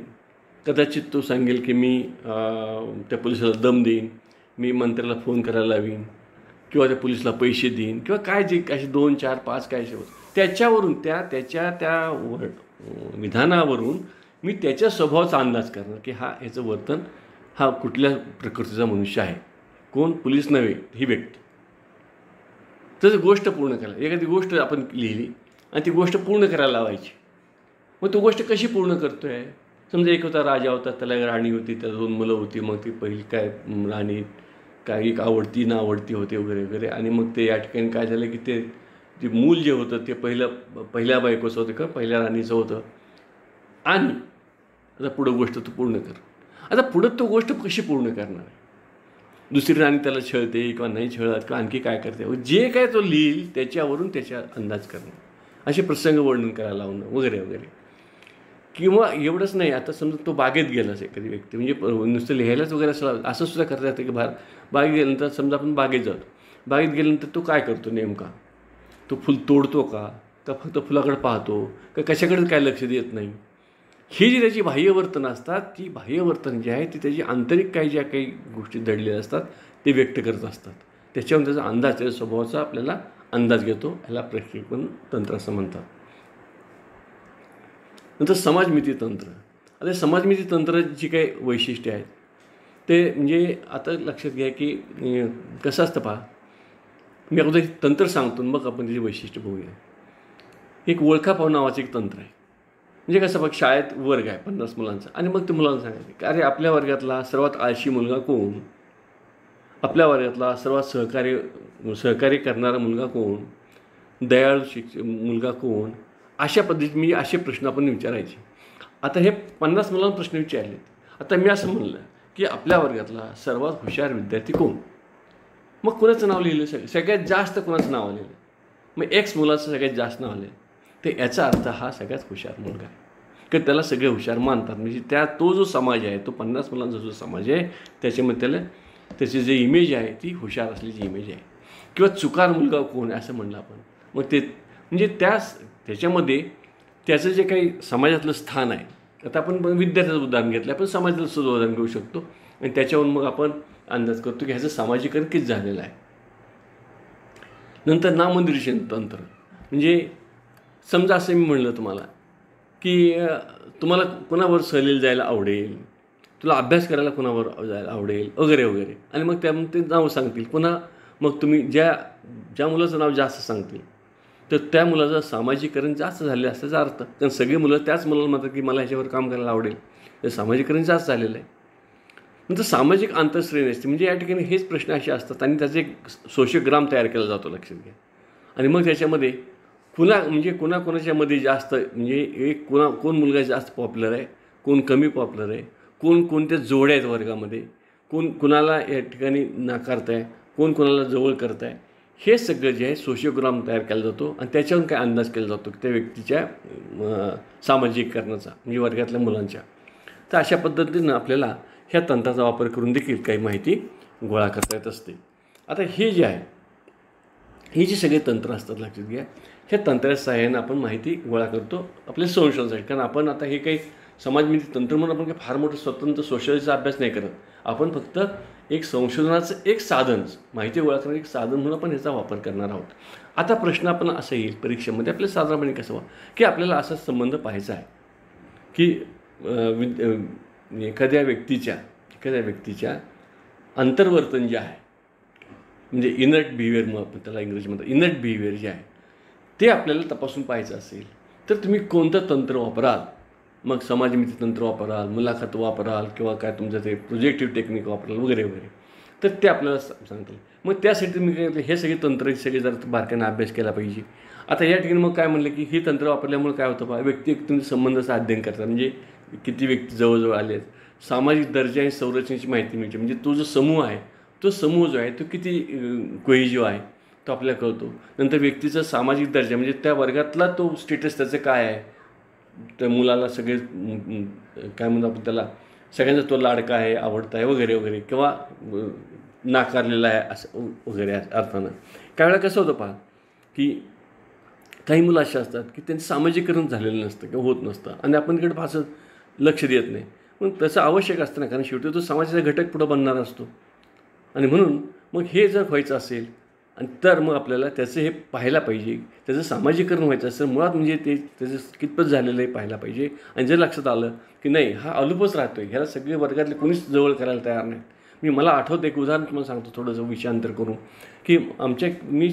कदाचित तो सांगेल की मी त्या पोलिसाला दम देईन, मी मंत्र्याला फोन करायला लावीन, किंवा त्या पोलिसला पैसे देईन, किंवा काय जे असे 2, 4, 5 काय त्याच्यावरून त्या विधानावरून मी त्याच्या स्वभावाचा अंदाज करणार की ह्याचं वर्तन हा कुठल्या प्रकृतीचा मनुष्य आहे. कोण? पोलीस नव्हे, ही व्यक्ती. तसं गोष्ट पूर्ण करायला, एखादी गोष्ट आपण लिहिली आणि ती गोष्ट पूर्ण करायला लावायची. मग तो गोष्ट कशी पूर्ण करतो आहे, समजा एक होता राजा होता, त्याला राणी होती, त्याला 2 मुलं होती, मग ती पहिली काय राणी काही एक आवडती ना आवडती होते वगैरे वगैरे, आणि मग ते या ठिकाणी काय झालं की ते मूल जे होतं ते पहिल्या बायकोचं होतं, का पहिल्या राणीचं होतं. आणि आता पुढं गोष्ट तू पूर्ण कर. आता पुढं तो गोष्ट कशी पूर्ण करणार आहे, दुसरी राणी त्याला छळते किंवा नाही छळत किंवा आणखी काय करते, जे काय तो लिहिल त्याच्यावरून त्याच्या अंदाज करणं, असे प्रसंग वर्णन करायला लावणं वगैरे वगैरे. किंवा एवढंच नाही, आता समजा तो बागेत गेलाच एखादी व्यक्ती, म्हणजे नुसतं लिहायलाच वगैरे असं सुद्धा करता येतं की बागेत गेल्यानंतर समजा आपण बागेत जातो, बागेत गेल्यानंतर तो काय करतो नेमका, तो फुल तोडतो का फक्त फुलाकडे पाहतो, का कशाकडे काय लक्ष देत नाही, ही जी त्याची बाह्यवर्तनं असतात, ती बाह्यवर्तन जे आहे ती त्याची आंतरिक काही ज्या काही गोष्टी दडलेल्या असतात ते व्यक्त करत असतात. त्याच्यावरून त्याचा अंदाज, त्याच्या स्वभावाचा आपल्याला अंदाज घेतो. ह्याला प्रक्षेपण तंत्र असं म्हणतात. नंतर समाजमिती तंत्र. आता समाजमिती तंत्राची काही वैशिष्ट्ये आहेत ते म्हणजे आता लक्षात घ्या की कसं असतं पहा, मी अगोदर तंत्र सांगतो मग आपण त्याची वैशिष्ट्य बघूया. एक ओळखापाव नावाचं एक तंत्र आहे. म्हणजे कसं बघ, शाळेत वर्ग आहे 50 मुलांचा आणि मग ते मुलांना सांगायचं की अरे आपल्या वर्गातला सर्वात आळशी मुलगा कोण, आपल्या वर्गातला सर्वात सहकार्य करणारा मुलगा कोण, दयाळू मुलगा कोण, अशा पद्धतीने मी असे प्रश्न आपण विचारायचे. आता हे 50 मुलांना प्रश्न विचारले. आता मी असं म्हणलं की आपल्या वर्गातला सर्वात हुशार विद्यार्थी कोण, मग कोणाचं नाव लिहिलं, सगळ्यात जास्त कोणाचं नाव आलेलं, मग एक्स मुलाचं सगळ्यात जास्त नाव आलेलं, ते याचा अर्थ हा सगळ्यात हुशार मुलगा आहे की त्याला सगळे हुशार मानतात. म्हणजे तो जो समाज आहे, तो 50 मुलांचा जो समाज आहे त्याच्यामध्ये त्याची जी इमेज आहे ती हुशार असल्याची इमेज आहे. किंवा चुकार मुलगा कोण असं म्हणलं आपण, मग ते म्हणजे त्याच्यामध्ये त्याचं जे काही समाजातलं स्थान आहे. आता आपण विद्यार्थ्याचं उदाहरण घेतलं, आपण समाजाचं सुद्धा उदाहरण घेऊ शकतो आणि त्याच्यावरून मग आपण अंदाज करतो की ह्याचं सामाजिकरण किती झालेलं आहे. नंतर नामनिर्देशन तंत्र. म्हणजे समजा असं मी म्हणलं तुम्हाला की तुम्हाला कोणावर सहलीला जायला आवडेल, तुला अभ्यास करायला कोणावर जायला आवडेल वगैरे वगैरे, आणि मग त्यामध्ये ते नाव सांगतील. पुन्हा मग तुम्ही ज्या मुलाचं नाव जास्त सांगतील तर त्या मुलाचं सामाजिकरण जास्त झालेलं असल्याचा अर्थ. कारण सगळी मुलं त्याच मुलाला म्हणतात की मला ह्याच्यावर काम करायला आवडेल, तर सामाजिकरण जास्त झालेलं आहे. नंतर सामाजिक आंतरश्रेणी असते. म्हणजे या ठिकाणी हेच प्रश्न असे असतात आणि त्याचा एक सोशियोग्राम तयार केला जातो, लक्षात घ्या. आणि मग त्याच्यामध्ये कोणाकोणाच्यामध्ये जास्त म्हणजे कोण मुलगा जास्त पॉप्युलर आहे, कोण कमी पॉप्युलर आहे, कोणत्या जोड्या आहेत वर्गामध्ये, कुणाला या ठिकाणी नाकारत आहे, कोणाला जवळ करत आहे, हे सगळं जे आहे सोशियोग्राम तयार केला जातो आणि त्याच्यावरून काय अंदाज केला जातो की त्या व्यक्तीच्या सामाजिकरणाचा, म्हणजे वर्गातल्या मुलांच्या. तर अशा पद्धतीनं आपल्याला ह्या तंत्राचा वापर करून देखील काही माहिती गोळा करता येत असते. आता हे जे आहे, ही जी सगळे तंत्र असतात, लक्षात घ्या, ह्या तंत्राच्या सहाय्यानं आपण माहिती गोळा करतो आपल्या संशोधनासाठी. कारण आपण आता हे काही समाजमिती तंत्र म्हणून आपण काही फार मोठं स्वतंत्र सोशलचा अभ्यास नाही करत. आपण फक्त एक संशोधनाचं एक साधन, माहिती गोळा करण्याचं एक साधन म्हणून आपण ह्याचा वापर करणार आहोत. आता प्रश्न आपण असा येईल परीक्षेमध्ये आपल्या साधारणपणे कसं व्हा की आपल्याला असा संबंध पाहायचा आहे की एखाद्या व्यक्तीच्या अंतर्वर्तन जे आहे, म्हणजे इनर्ट बिहेवियर म्हणून आपण त्याला इंग्रजीमध्ये इनर्ट बिहेवियर जे आहे ते आपल्याला तपासून पाहायचं असेल तर तुम्ही कोणतं तंत्र वापराल. मग समाजमिती तंत्र वापराल, मुलाखत वापराल, किंवा काय तुमचं ते प्रोजेक्टिव्ह टेक्निक वापराल वगैरे वगैरे, तर ते आपल्याला सांगतील. मग त्यासाठी तुम्ही काय हे सगळे तंत्र सगळे जर बारकाईने अभ्यास केला पाहिजे. आता या ठिकाणी मग काय म्हणलं की ही तंत्र वापरल्यामुळे काय होतं पहा, व्यक्ती तुमच्या संबंधाचं अध्ययन करतात. म्हणजे किती व्यक्ती जवळजवळ आले आहेत, सामाजिक दर्जा आणि संरचनेची माहिती मिळते. म्हणजे तो जो समूह आहे, तो समूह जो आहे तो किती कोहेजिव्ह आहे तो आपल्याला कळतो. नंतर व्यक्तीचा सामाजिक दर्जा म्हणजे त्या वर्गातला तो स्टेटस त्याचं काय आहे, त्या मुलाला सगळे काय म्हणतो आपण त्याला, सगळ्यांचा तो लाडका आहे, आवडता आहे वगैरे वगैरे, किंवा नाकारलेला आहे असं वगैरे अर्थानं. काही वेळा कसं होतं पहा की काही मुलं अशी असतात की त्यांचं सामाजिकरण झालेलं नसतं किंवा होत नसतं आणि आपण इकडे फारसं लक्ष देत नाही. मग त्याचं आवश्यक असतं ना, कारण शेवटी तो समाजाचा घटक पुढं बनणार असतो. आणि म्हणून मग हे जर व्हायचं असेल आणि तर मग आपल्याला त्याचं हे पाहायला पाहिजे, त्याचं सामाजिकरण व्हायचं असेल मुळात म्हणजे ते त्याचं कितपत झालेलं आहे पाहायला पाहिजे. आणि जर लक्षात आलं की नाही हा अलोपच राहतो आहे, ह्याला सगळे वर्गातले कोणीच जवळ करायला तयार नाहीत. मला आठवतं एक उदाहरण तुम्हाला सांगतो थोडंसं विषयांतर करून की मी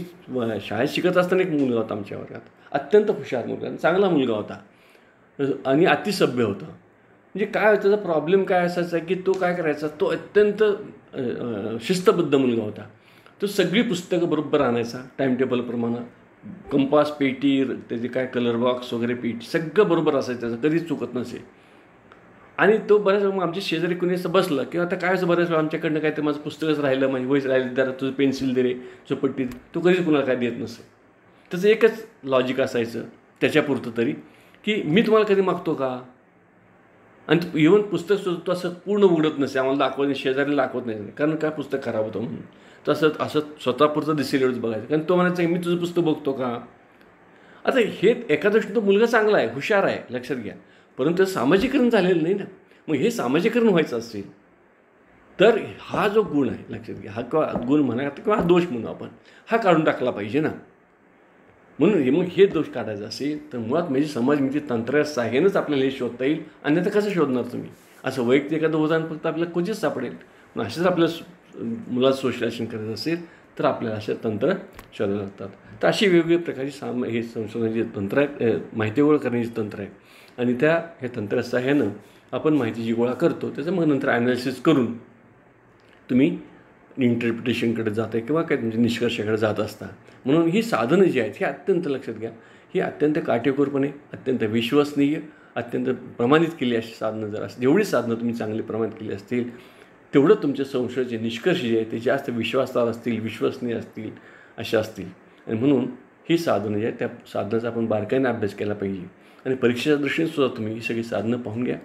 शाळेत शिकत असताना एक मुलगा होता आमच्या वर्गात, अत्यंत हुशार मुलगा, चांगला मुलगा होता आणि अतिसभ्य होता. म्हणजे काय त्याचा प्रॉब्लेम काय असायचा की तो काय करायचा, तो अत्यंत शिस्तबद्ध मुलगा होता. तो सगळी पुस्तकं बरोबर आणायचा टाईमटेबलप्रमाणे, कंपास पेटी, त्याचे काय कलर बॉक्स वगैरे पेटी सगळं बरोबर असायचं, त्याचं कधीच चुकत नसे. आणि तो बऱ्याच वेळा मग आमच्या शेजारी कोणी असं बसलं किंवा आता काय असं बऱ्याच वेळा आमच्याकडनं काय ते माझं पुस्तकच राहिलं, माझी वहीच राहिली, जरा तुझं पेन्सिल दे रे, चोपट्टी, तो कधीच कुणाला काय देत नसे. त्याचं एकच लॉजिक असायचं त्याच्यापुरतं तरी की मी तुम्हाला कधी मागतो का, आणि इव्हन पुस्तक सुद्धा तो असं पूर्ण उघडत नसे, आम्हाला दाखवत नाही, शेजारी दाखवत नाही, कारण काय पुस्तक खराब होतं म्हणून. असं स्वतःपुरतं दिसेल एवढंच बघायचं, कारण तो म्हणायचं मी तुझं पुस्तक बघतो का. आता हे एका दृष्टीनं तो मुलगा चांगला आहे, हुशार आहे, लक्षात घ्या, परंतु ते सामाजिकरण झालेलं नाही ना. मग हे सामाजिकरण व्हायचं असेल तर हा जो गुण आहे लक्षात घ्या, हा किंवा गुण म्हणा किंवा हा दोष म्हणू आपण, हा काढून टाकला पाहिजे ना. म्हणून मग हे दोष काढायचा असेल तर मुळात म्हणजे समाजनीती तंत्राच्या सहाय्यानेच आपल्याला हे शोधता येईल. अन्यथा कसं शोधणार तुम्ही? असं वैयक्तिक एखादं उदाहरण फक्त आपल्याला क्वचित सापडेल. पण असेच आपल्याला मुलात सोशलायझेशन करायचं असेल तर आपल्याला असे तंत्र शोधावे लागतात. तर अशी वेगवेगळ्या प्रकारची हे संशोधनाची तंत्र आहेत, माहिती गोळा करण्याची तंत्र आहे. आणि ह्या तंत्राच्या सहाय्यानं आपण माहिती जी गोळा करतो त्याचं मग नंतर ॲनालिसिस करून तुम्ही इंटरप्रिटेशनकडे जाता किंवा काय तुमच्या निष्कर्षाकडे जात असता. म्हणून ही साधनं जी आहेत ही अत्यंत लक्षात घ्या, ही अत्यंत काटेकोरपणे, अत्यंत विश्वसनीय, अत्यंत प्रमाणित केली अशी साधनं जर असतील, जेवढी साधनं तुम्ही चांगली प्रमाणित केली असतील तेवढं तुमच्या संशोधनाचे निष्कर्ष जे आहेत ते जास्त विश्वासार्ह असतील, विश्वसनीय असतील, अशा असतील. आणि म्हणून ही साधनं जी आहेत त्या साधनाचा आपण बारकाईने अभ्यास केला पाहिजे. आणि परीक्षेच्या दृष्टीने सुद्धा तुम्ही ही सगळी साधनं पाहून घ्या,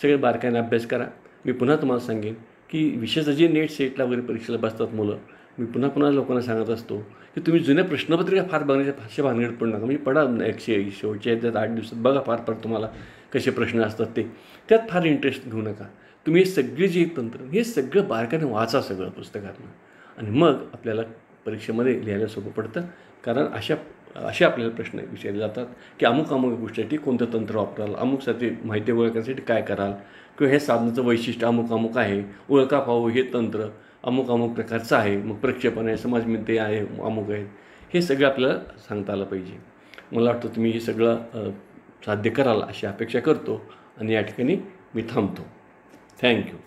सगळे बारकाईने अभ्यास करा. मी पुन्हा तुम्हाला सांगेन की विशेषतः जे नेट सेटला वगैरे परीक्षेला बसतात मुलं, मी पुन्हा लोकांना सांगत असतो की तुम्ही जुन्या प्रश्नपत्रिका फार बघण्याच्या फारशा भानगडीत पडू नका. म्हणजे पडा शेवटच्या त्यात 8 दिवसात बघा फार तुम्हाला कसे प्रश्न असतात ते, त्यात फार इंटरेस्ट घेऊ नका. तुम्ही हे सगळे जे तंत्र हे सगळं बारकाईने वाचा सगळं पुस्तकातनं, आणि मग आपल्याला परीक्षेमध्ये लिहायला सोपं पडतं. कारण असे आपल्याला प्रश्न विचारले जातात की अमुक गोष्टीसाठी कोणतं तंत्र वापराल, अमुकसाठी माहिती गोळा करण्यासाठी काय कराल, किंवा हे साधनाचं वैशिष्ट्य अमुक आहे, ओळखा पाहू हे तंत्र अमुक प्रकारचं आहे, मग प्रक्षेपण आहे, समाजमिती आहे, अमुक आहे, हे सगळं आपल्याला सांगता आलं पाहिजे. मला वाटतं तुम्ही हे सगळं साध्य कराल अशी अपेक्षा करतो आणि या ठिकाणी मी थांबतो. थँक्यू.